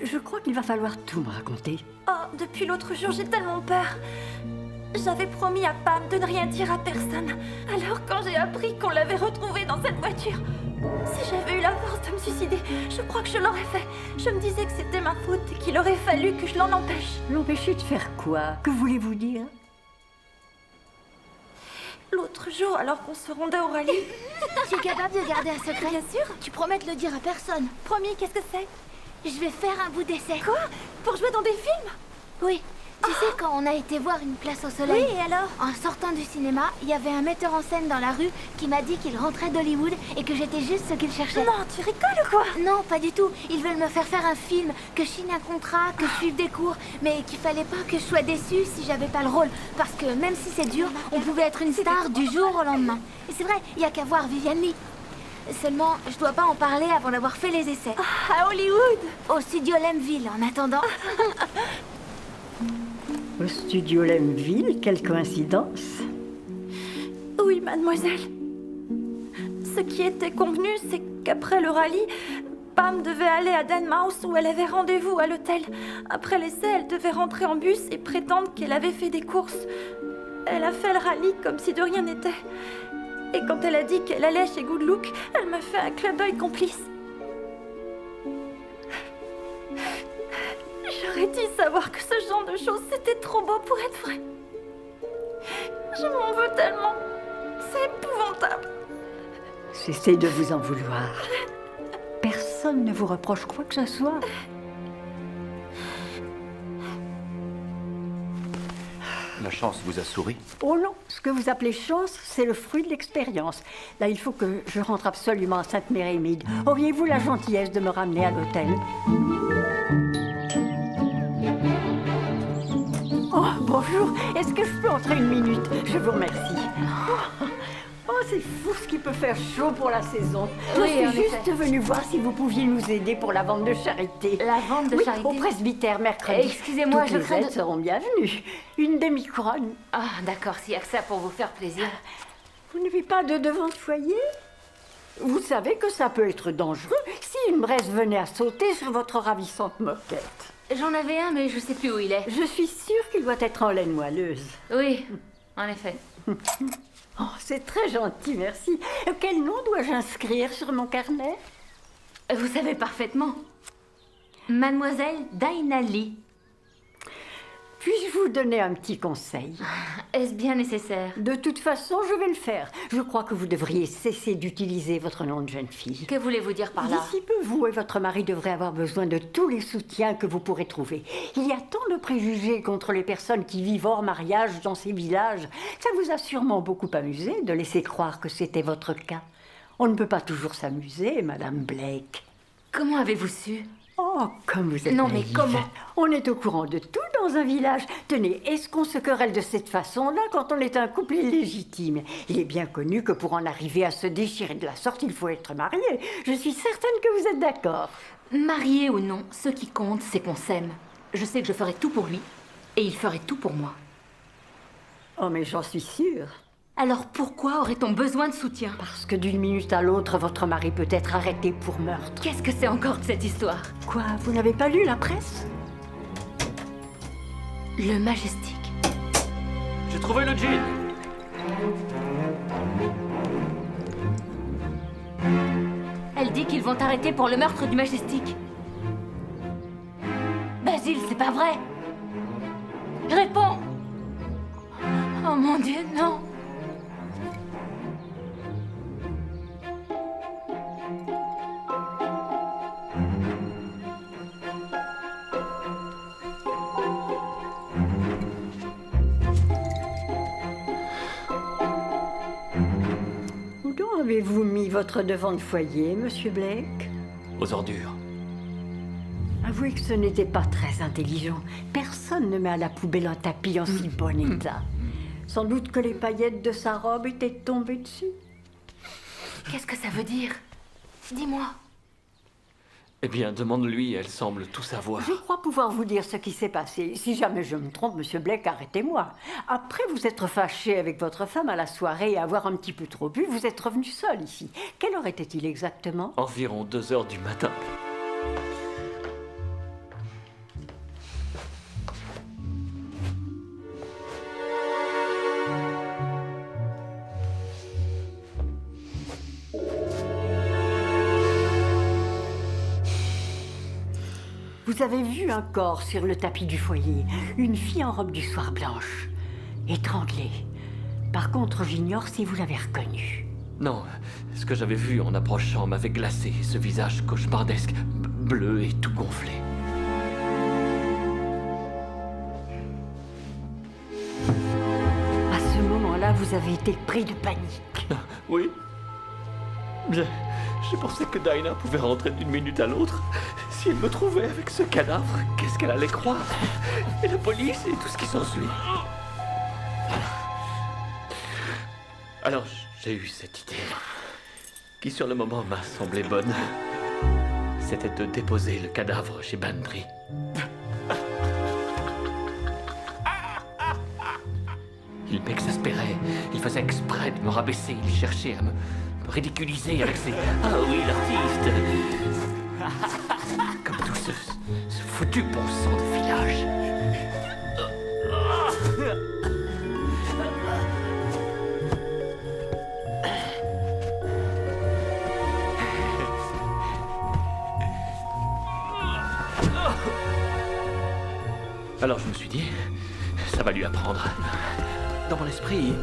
Je crois qu'il va falloir tout me raconter. Oh, depuis l'autre jour, j'ai tellement peur. J'avais promis à Pam de ne rien dire à personne. Alors, quand j'ai appris qu'on l'avait retrouvée dans cette voiture, Si j'avais eu la force de me suicider, je crois que je l'aurais fait. Je me disais que c'était ma faute et qu'il aurait fallu que je l'en empêche. L'empêcher de faire quoi? Que voulez-vous dire? L'autre jour, alors qu'on se rendait au rallye... Tu es capable de garder un secret? Bien sûr. Tu promets de le dire à personne? Promis, qu'est-ce que c'est? Je vais faire un bout d'essai. Quoi? Pour jouer dans des films? Oui. Tu sais, quand on a été voir Une place au soleil... Oui, et alors? En sortant du cinéma, il y avait un metteur en scène dans la rue qui m'a dit qu'il rentrait d'Hollywood et que j'étais juste ce qu'il cherchait. Non, tu rigoles ou quoi? Non, pas du tout. Ils veulent me faire un film, que je signe un contrat, que je suive des cours, mais qu'il fallait pas que je sois déçue si j'avais pas le rôle. Parce que même si c'est dur, on pouvait être une star du jour au lendemain. Et c'est vrai, il y a qu'à voir Vivian Lee. Seulement, je dois pas en parler avant d'avoir fait les essais. À Hollywood? Au studio Lemville, en attendant. Au studio Lemville, quelle coïncidence. Oui, mademoiselle. Ce qui était convenu, c'est qu'après le rallye, Pam devait aller à Denmouse où elle avait rendez-vous à l'hôtel. Après l'essai, elle devait rentrer en bus et prétendre qu'elle avait fait des courses. Elle a fait le rallye comme si de rien n'était. Et quand elle a dit qu'elle allait chez Good Look, elle m'a fait un clin d'œil complice. J'aurais dû savoir que ce genre de choses, c'était trop beau pour être vrai. Je m'en veux tellement. C'est épouvantable. Cessez de vous en vouloir. Personne ne vous reproche quoi que ce soit. La chance vous a souri? Oh non, ce que vous appelez chance, c'est le fruit de l'expérience. Là, il faut que je rentre absolument à Sainte-Mérémide. Auriez-vous la gentillesse de me ramener à l'hôtel? Oh, bonjour. Est-ce que je peux entrer une minute? Je vous remercie. Oh, c'est fou ce qui peut faire chaud pour la saison. Oui, Je en suis juste venue voir si vous pouviez nous aider pour la vente de charité. La vente de oui, charité? Au presbytère, mercredi. Excusez-moi, toutes je les crains aides seront bienvenues. Une demi-couronne. Ah, d'accord, s'il y a que ça pour vous faire plaisir. Vous n'avez pas de devant de foyer? Vous savez que ça peut être dangereux si une braise venait à sauter sur votre ravissante moquette. J'en avais un, mais je sais plus où il est. Je suis sûre qu'il doit être en laine moelleuse. Oui, en effet. Oh, c'est très gentil, merci. Quel nom dois-je inscrire sur mon carnet? Vous savez parfaitement. Mademoiselle Dinah Lee. Puis-je vous donner un petit conseil? Est-ce bien nécessaire? De toute façon, je vais le faire. Je crois que vous devriez cesser d'utiliser votre nom de jeune fille. Que voulez-vous dire par là? D'ici peu, vous et votre mari devrez avoir besoin de tous les soutiens que vous pourrez trouver. Il y a tant de préjugés contre les personnes qui vivent hors mariage dans ces villages. Ça vous a sûrement beaucoup amusé de laisser croire que c'était votre cas. On ne peut pas toujours s'amuser, Madame Blake. Comment avez-vous su? Oh, comme vous êtes Non, mais naïve. comment? On est au courant de tout dans un village. Tenez, est-ce qu'on se querelle de cette façon-là quand on est un couple illégitime? Il est bien connu que pour en arriver à se déchirer de la sorte, il faut être marié. Je suis certaine que vous êtes d'accord. Marié ou non, ce qui compte, c'est qu'on s'aime. Je sais que je ferai tout pour lui, et il ferait tout pour moi. Oh, mais j'en suis sûre. Alors pourquoi aurait-on besoin de soutien? Parce que d'une minute à l'autre, votre mari peut être arrêté pour meurtre. Qu'est-ce que c'est encore que cette histoire? Quoi? Vous n'avez pas lu la presse? Le Majestic. J'ai trouvé le jean. Elle dit qu'ils vont t'arrêter pour le meurtre du Majestic. Basile, c'est pas vrai. Réponds. Oh mon Dieu, non. Où donc avez-vous mis votre devant de foyer, Monsieur Blake? Aux ordures. Avouez que ce n'était pas très intelligent. Personne ne met à la poubelle un tapis en si bon état. Sans doute que les paillettes de sa robe étaient tombées dessus. Qu'est-ce que ça veut dire? Dis-moi. Eh bien, demande-lui, elle semble tout savoir. Je crois pouvoir vous dire ce qui s'est passé. Si jamais je me trompe, Monsieur Blake, arrêtez-moi. Après vous être fâché avec votre femme à la soirée et avoir un petit peu trop bu, vous êtes revenu seul ici. Quelle heure était-il exactement? Environ 2 heures du matin. vous avez vu un corps sur le tapis du foyer. Une fille en robe du soir blanche, étranglée. Par contre, j'ignore si vous l'avez reconnue. Non, ce que j'avais vu en approchant m'avait glacé, ce visage cauchemardesque, bleu et tout gonflé. À ce moment-là, vous avez été pris de panique. Oui. J'ai pensé que Dinah pouvait rentrer d'une minute à l'autre. Si elle me trouvait avec ce cadavre, qu'est-ce qu'elle allait croire? Et la police et tout ce qui s'ensuit. Alors, j'ai eu cette idée, qui sur le moment m'a semblé bonne. C'était de déposer le cadavre chez Bantry. Il m'exaspérait. Il faisait exprès de me rabaisser. Il cherchait à me ridiculiser avec ses... Ah oui, l'artiste. Comme tout ce foutu bon sang de village. Alors je me suis dit, ça va lui apprendre. Dans mon esprit,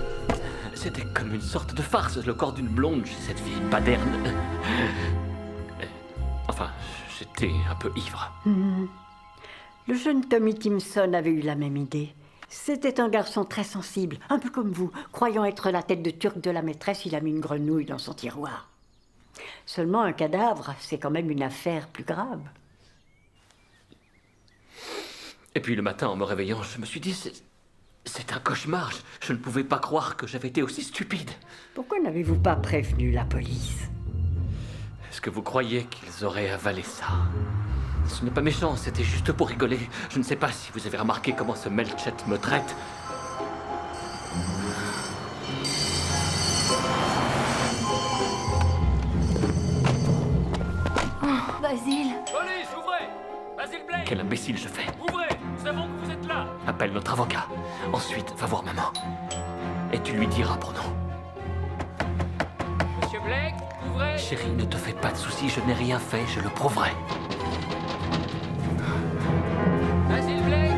c'était comme une sorte de farce, le corps d'une blonde chez cette vieille baderne. Enfin, j'étais un peu ivre. Le jeune Tommy Timson avait eu la même idée. C'était un garçon très sensible, un peu comme vous. Croyant être la tête de turc de la maîtresse, il a mis une grenouille dans son tiroir. Seulement un cadavre, c'est quand même une affaire plus grave. Et puis le matin, en me réveillant, je me suis dit, c'est un cauchemar. Je ne pouvais pas croire que j'avais été aussi stupide. Pourquoi n'avez-vous pas prévenu la police? Est-ce que vous croyez qu'ils auraient avalé ça? Ce n'est pas méchant, c'était juste pour rigoler. Je ne sais pas si vous avez remarqué comment ce Melchet me traite. Oh, Basile. Police, ouvrez! Basile Blake! Quel imbécile je fais. Ouvrez! Nous savons que vous êtes là! Appelle notre avocat. Ensuite, va voir maman. Et tu lui diras pour nous. Monsieur Blake, ouvrez! Chérie, ne te fais pas de soucis, je n'ai rien fait, je le prouverai. Basile Blake,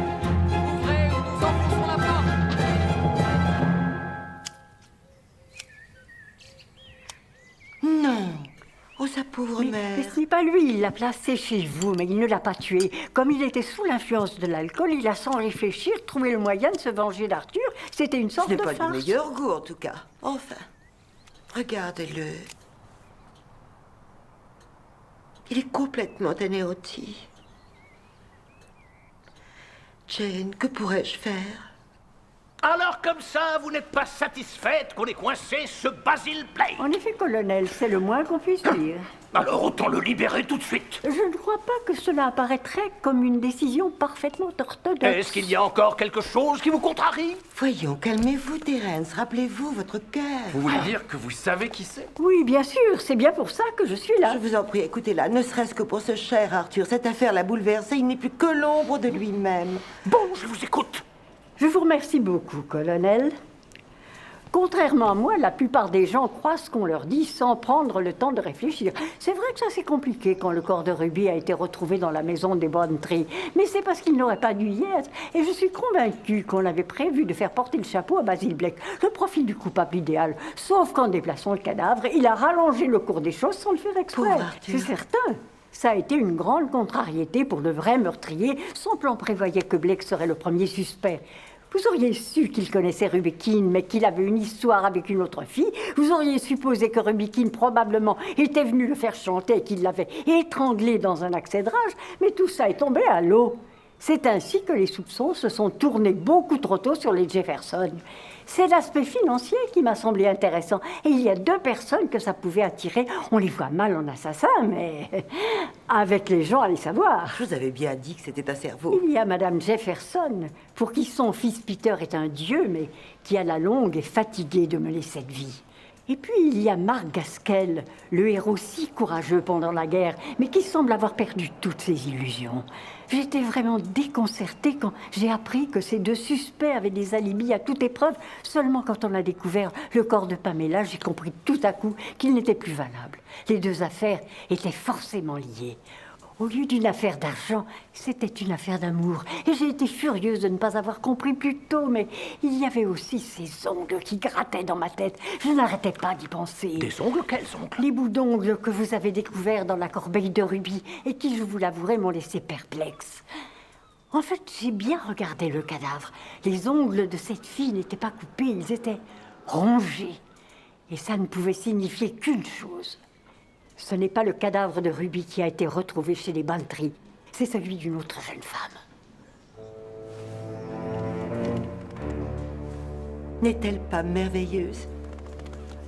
ouvrez ou nous enfoncerons la porte! Non. Oh, sa pauvre mère. Mais ce n'est pas lui, il l'a placé chez vous, mais il ne l'a pas tué. Comme il était sous l'influence de l'alcool, il a sans réfléchir trouvé le moyen de se venger d'Arthur. C'était une sorte Ce n'est de pas farce. du meilleur goût, en tout cas. Enfin, regardez-le. Il est complètement anéanti. Jane, que pourrais-je faire? Alors comme ça, vous n'êtes pas satisfaite qu'on ait coincé ce Basile Blake? En effet, colonel, c'est le moins qu'on puisse dire. Alors autant le libérer tout de suite. Je ne crois pas que cela apparaîtrait comme une décision parfaitement orthodoxe. Est-ce qu'il y a encore quelque chose qui vous contrarie? Voyons, calmez-vous, Terence. Rappelez-vous votre cœur. Vous voulez dire que vous savez qui c'est? Oui, bien sûr, c'est bien pour ça que je suis là. Je vous en prie, écoutez-la, ne serait-ce que pour ce cher Arthur. Cette affaire l'a bouleversé, il n'est plus que l'ombre de lui-même. Bon, je vous écoute. Je vous remercie beaucoup, colonel. Contrairement à moi, la plupart des gens croient ce qu'on leur dit sans prendre le temps de réfléchir. C'est vrai que ça c'est compliqué quand le corps de Ruby a été retrouvé dans la maison des Bantry, mais c'est parce qu'il n'aurait pas dû y être. Et je suis convaincue qu'on avait prévu de faire porter le chapeau à Basile Blake, le profil du coupable idéal. Sauf qu'en déplaçant le cadavre, il a rallongé le cours des choses sans le faire exprès. C'est certain. Ça a été une grande contrariété pour le vrai meurtrier. Son plan prévoyait que Blake serait le premier suspect. Vous auriez su qu'il connaissait Ruby Keene, mais qu'il avait une histoire avec une autre fille. Vous auriez supposé que Ruby Keene, probablement, était venu le faire chanter et qu'il l'avait étranglé dans un accès de rage. Mais tout ça est tombé à l'eau. C'est ainsi que les soupçons se sont tournés beaucoup trop tôt sur les Jefferson. C'est l'aspect financier qui m'a semblé intéressant. Et il y a 2 personnes que ça pouvait attirer. On les voit mal en assassin, mais avec les gens, allez savoir. Je vous avais bien dit que c'était un cerveau. Il y a Madame Jefferson, pour qui son fils Peter est un dieu, mais qui à la longue est fatigué de mener cette vie. Et puis il y a Mark Gaskell, le héros si courageux pendant la guerre, mais qui semble avoir perdu toutes ses illusions. J'étais vraiment déconcertée quand j'ai appris que ces 2 suspects avaient des alibis à toute épreuve. Seulement quand on a découvert le corps de Pamela, j'ai compris tout à coup qu'il n'était plus valable. Les 2 affaires étaient forcément liées. Au lieu d'une affaire d'argent, c'était une affaire d'amour. Et j'ai été furieuse de ne pas avoir compris plus tôt, mais il y avait aussi ces ongles qui grattaient dans ma tête. Je n'arrêtais pas d'y penser. Des ongles? Quels ongles? Les bouts d'ongles que vous avez découverts dans la corbeille de Ruby et qui, je vous l'avouerai, m'ont laissé perplexe. En fait, j'ai bien regardé le cadavre. Les ongles de cette fille n'étaient pas coupés, ils étaient rongés. Et ça ne pouvait signifier qu'une chose. Ce n'est pas le cadavre de Ruby qui a été retrouvé chez les Bantry. C'est celui d'une autre jeune femme. N'est-elle pas merveilleuse?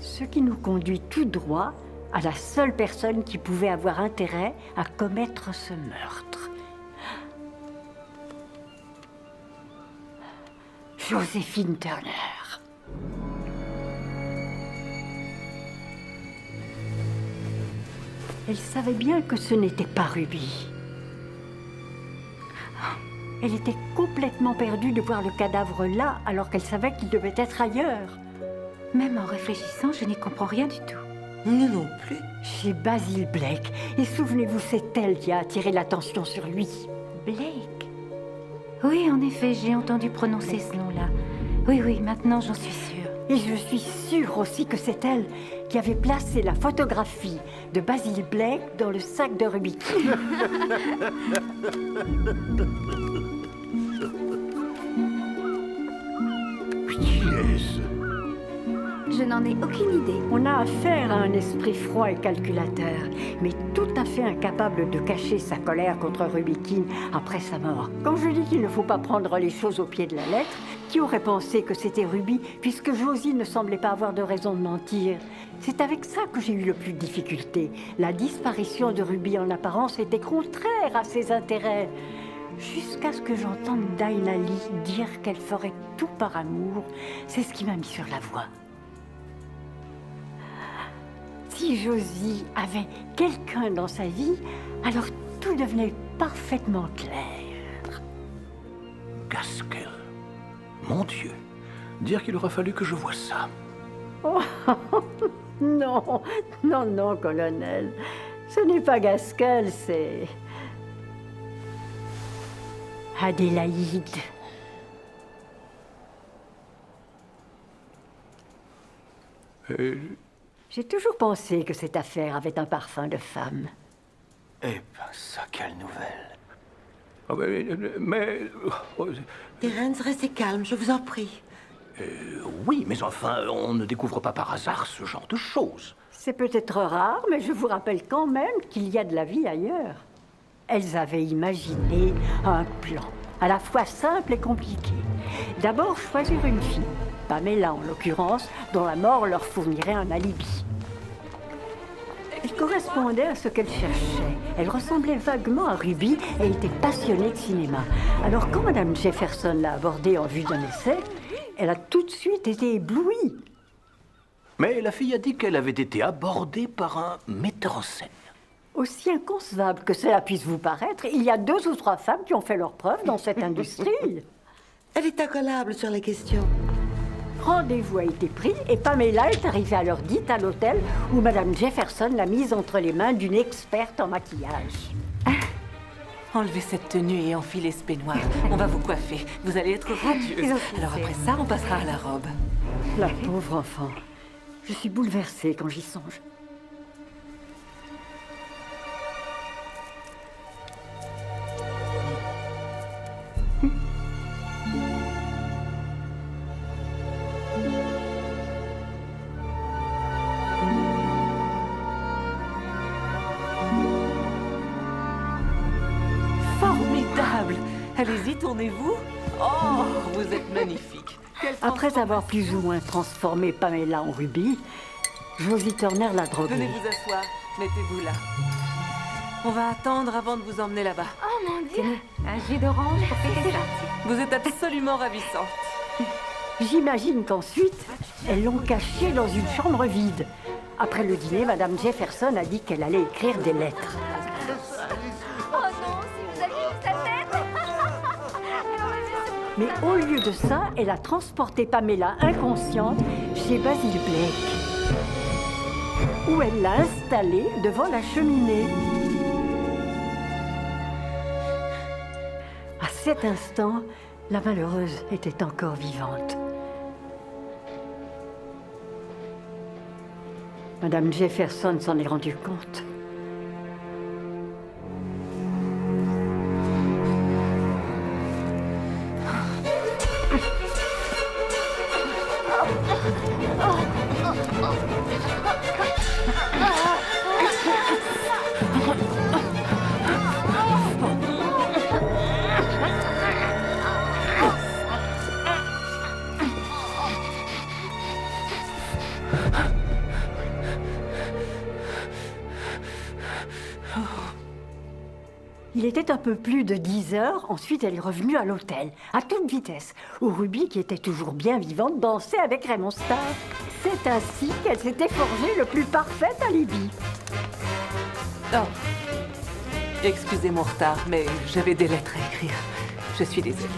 Ce qui nous conduit tout droit à la seule personne qui pouvait avoir intérêt à commettre ce meurtre. Joséphine Turner. Elle savait bien que ce n'était pas Ruby. Elle était complètement perdue de voir le cadavre là, alors qu'elle savait qu'il devait être ailleurs. Même en réfléchissant, je n'y comprends rien du tout. Nous non plus. Chez Basil Blake. Et souvenez-vous, c'est elle qui a attiré l'attention sur lui. Blake? Oui, en effet, j'ai entendu prononcer ce nom-là. Oui, oui, maintenant j'en suis sûre. Et je suis sûre aussi que c'est elle qui avait placé la photographie de Basil Blake dans le sac de Ruby. Qui est-ce? Je n'en ai aucune idée. On a affaire à un esprit froid et calculateur, mais tout à fait incapable de cacher sa colère contre Ruby Keene après sa mort. Quand je dis qu'il ne faut pas prendre les choses au pied de la lettre, qui aurait pensé que c'était Ruby, puisque Josie ne semblait pas avoir de raison de mentir? C'est avec ça que j'ai eu le plus de difficulté. La disparition de Ruby en apparence était contraire à ses intérêts. Jusqu'à ce que j'entende Dinah Lee dire qu'elle ferait tout par amour, c'est ce qui m'a mis sur la voie. Si Josie avait quelqu'un dans sa vie, alors tout devenait parfaitement clair. Gaskell. Mon Dieu. Dire qu'il aura fallu que je voie ça. Oh, non, non, non, colonel. Ce n'est pas Gaskell, c'est... Adélaïde. J'ai toujours pensé que cette affaire avait un parfum de femme. Eh ben, ça, quelle nouvelle. Oh, mais... Terence, restez calme, je vous en prie. Oui, mais enfin, on ne découvre pas par hasard ce genre de choses. C'est peut-être rare, mais je vous rappelle quand même qu'il y a de la vie ailleurs. Elles avaient imaginé un plan, à la fois simple et compliqué. D'abord, choisir une fille, Pamela en l'occurrence, dont la mort leur fournirait un alibi. Elle correspondait à ce qu'elle cherchait. Elle ressemblait vaguement à Ruby et était passionnée de cinéma. Alors quand Madame Jefferson l'a abordée en vue d'un essai, elle a tout de suite été éblouie. Mais la fille a dit qu'elle avait été abordée par un metteur en scène. Aussi inconcevable que cela puisse vous paraître, il y a 2 ou 3 femmes qui ont fait leurs preuves dans cette industrie. Elle est incollable sur les questions. Rendez-vous a été pris et Pamela est arrivée à l'heure dite à l'hôtel où Madame Jefferson l'a mise entre les mains d'une experte en maquillage. Enlevez cette tenue et enfilez ce peignoir. On va vous coiffer. Vous allez être radieuse. Alors après ça, on passera à la robe. La pauvre enfant. Je suis bouleversée quand j'y songe. Formidable! Allez-y, tournez-vous. Oh, vous êtes magnifique. Après avoir plus ou moins transformé Pamela en Ruby, Josie Turner l'a droguée. Venez vous asseoir. Mettez-vous là. On va attendre avant de vous emmener là-bas. Oh mon Dieu! Un jus d'orange pour fêter ça. Vous êtes absolument ravissante. J'imagine qu'ensuite, elles l'ont cachée dans une chambre vide. Après le dîner, Madame Jefferson a dit qu'elle allait écrire des lettres. Oh non, si vous aviez vu sa tête! Mais au lieu de ça, elle a transporté Pamela inconsciente chez Basil Blake, où elle l'a installée devant la cheminée. cet instant, la malheureuse était encore vivante. Madame Jefferson s'en est rendue compte. Il était un peu plus de 10 heures, ensuite elle est revenue à l'hôtel, à toute vitesse, où Ruby, qui était toujours bien vivante, dansait avec Raymond Starr. C'est ainsi qu'elle s'était forgée le plus parfait alibi. Oh. Excusez mon retard, mais j'avais des lettres à écrire. Je suis désolée.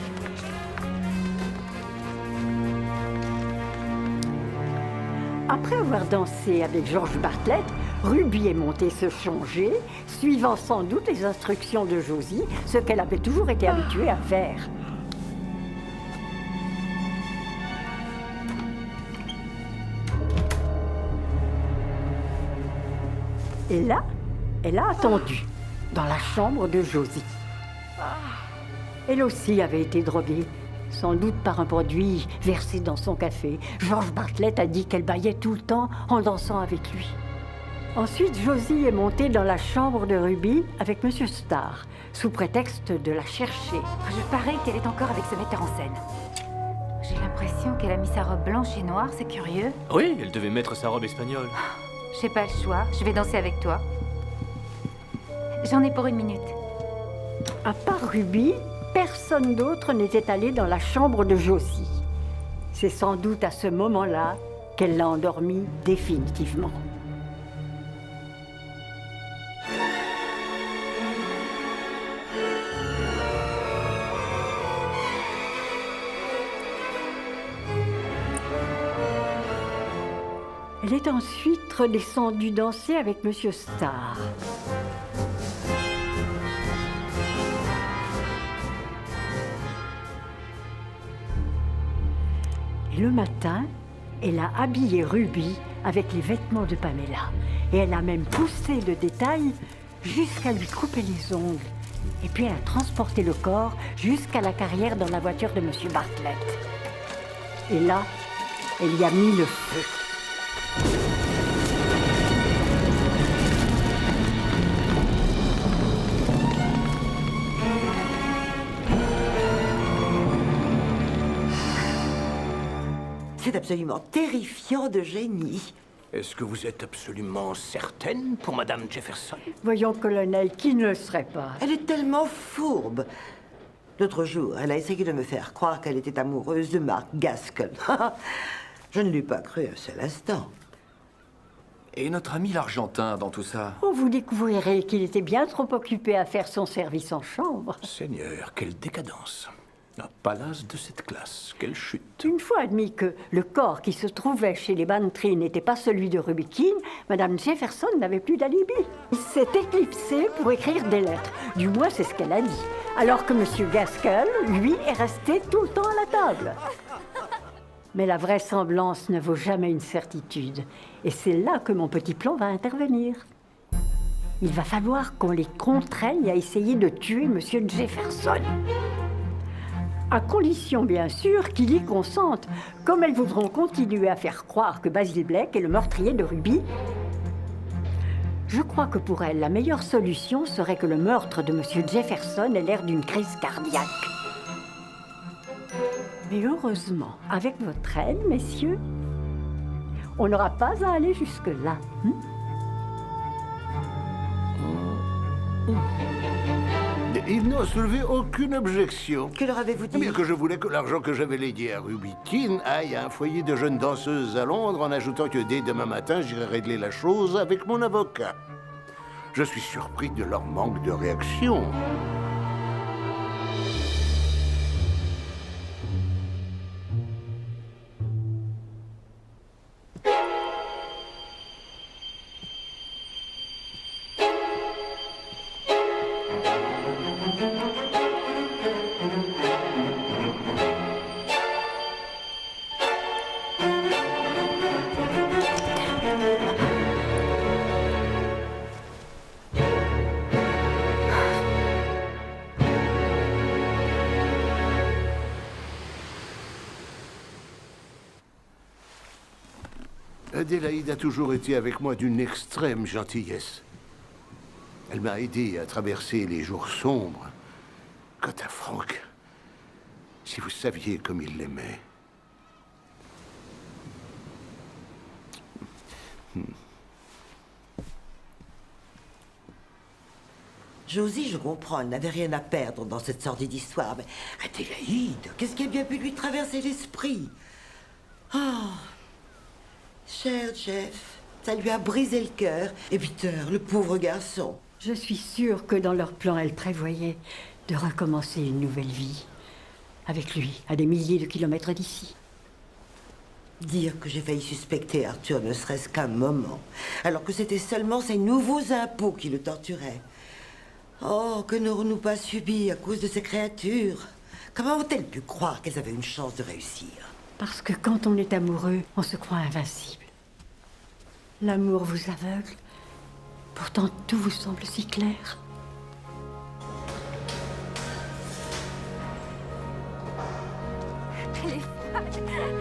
Après avoir dansé avec George Bartlett, Ruby est montée se changer, suivant sans doute les instructions de Josie, ce qu'elle avait toujours été habituée à faire. Et là, elle a attendu, dans la chambre de Josie. Elle aussi avait été droguée, sans doute par un produit versé dans son café. George Bartlett a dit qu'elle bâillait tout le temps en dansant avec lui. Ensuite, Josie est montée dans la chambre de Ruby avec Monsieur Starr, sous prétexte de la chercher. Je parie qu'elle est encore avec ce metteur en scène. J'ai l'impression qu'elle a mis sa robe blanche et noire, c'est curieux. Oui, elle devait mettre sa robe espagnole. J'ai pas le choix, je vais danser avec toi. J'en ai pour 1 minute. À part Ruby, personne d'autre n'était allé dans la chambre de Josie. C'est sans doute à ce moment-là qu'elle l'a endormie définitivement. Elle est ensuite redescendue danser avec Monsieur Starr. Et le matin, elle a habillé Ruby avec les vêtements de Pamela. Et elle a même poussé le détail jusqu'à lui couper les ongles. Et puis elle a transporté le corps jusqu'à la carrière dans la voiture de Monsieur Bartlett. Et là, elle y a mis le feu. C'est absolument terrifiant de génie. Est-ce que vous êtes absolument certaine pour Madame Jefferson? Voyons, colonel, qui ne le serait pas? Elle est tellement fourbe. L'autre jour, elle a essayé de me faire croire qu'elle était amoureuse de Mark Gaskell. Je ne l'ai pas cru un seul instant. Et notre ami l'Argentin dans tout ça? Oh, vous découvrirez qu'il était bien trop occupé à faire son service en chambre. Seigneur, quelle décadence! Un palace de cette classe, quelle chute! Une fois admis que le corps qui se trouvait chez les Bantry n'était pas celui de Ruby Keene, Madame Jefferson n'avait plus d'alibi. Il s'est éclipsé pour écrire des lettres. Du moins, c'est ce qu'elle a dit. Alors que Monsieur Gaskell, lui, est resté tout le temps à la table. Mais la vraisemblance ne vaut jamais une certitude. Et c'est là que mon petit plan va intervenir. Il va falloir qu'on les contraigne à essayer de tuer Monsieur Jefferson. À condition, bien sûr, qu'ils y consentent, comme elles voudront continuer à faire croire que Basil Blake est le meurtrier de Ruby. Je crois que pour elles, la meilleure solution serait que le meurtre de Monsieur Jefferson ait l'air d'une crise cardiaque. Mais heureusement, avec votre aide, messieurs, on n'aura pas à aller jusque-là. Ils n'ont soulevé aucune objection. Que leur avez-vous dit? Bien que je voulais que l'argent que j'avais légué à Ruby Keene aille à un foyer de jeunes danseuses à Londres, en ajoutant que dès demain matin, j'irai régler la chose avec mon avocat. Je suis surpris de leur manque de réaction. Adélaïde a toujours été avec moi d'une extrême gentillesse. Elle m'a aidé à traverser les jours sombres. Quant à Franck, si vous saviez comme il l'aimait. Josie, je comprends, elle n'avait rien à perdre dans cette sordide histoire, mais Adélaïde, qu'est-ce qui a bien pu lui traverser l'esprit? Oh, cher Jeff, ça lui a brisé le cœur. Et Peter, le pauvre garçon. Je suis sûre que dans leur plan, elle prévoyait de recommencer une nouvelle vie. Avec lui, à des milliers de kilomètres d'ici. Dire que j'ai failli suspecter Arthur ne serait-ce qu'un moment, alors que c'était seulement ses nouveaux impôts qui le torturaient. Oh, que n'aurons-nous pas subi à cause de ces créatures? Comment ont-elles pu croire qu'elles avaient une chance de réussir? Parce que quand on est amoureux, on se croit invincible. L'amour vous aveugle. Pourtant, tout vous semble si clair. Elle est folle.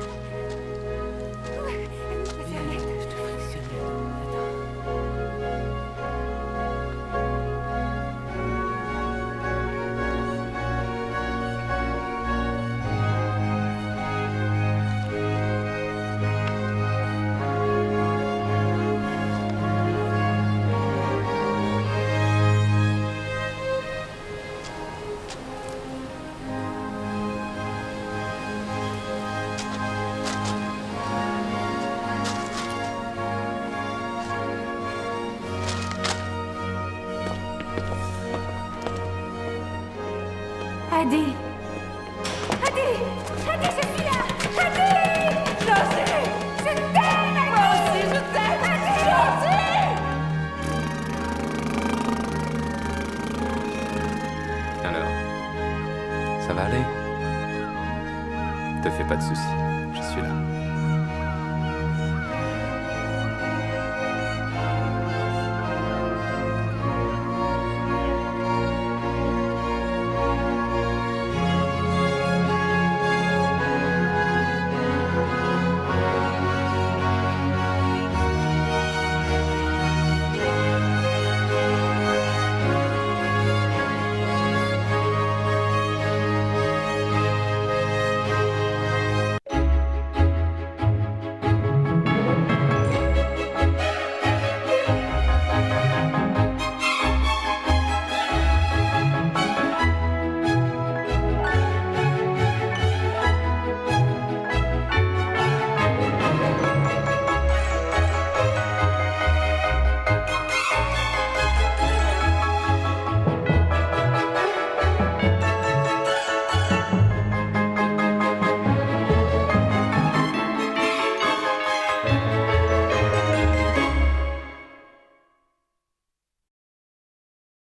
Adi! Adi! Adi, je suis là! Adi! Josie! Je t'aime, Adi! Moi aussi, je t'aime, Adi! Josie! Alors, ça va aller? Te fais pas de soucis.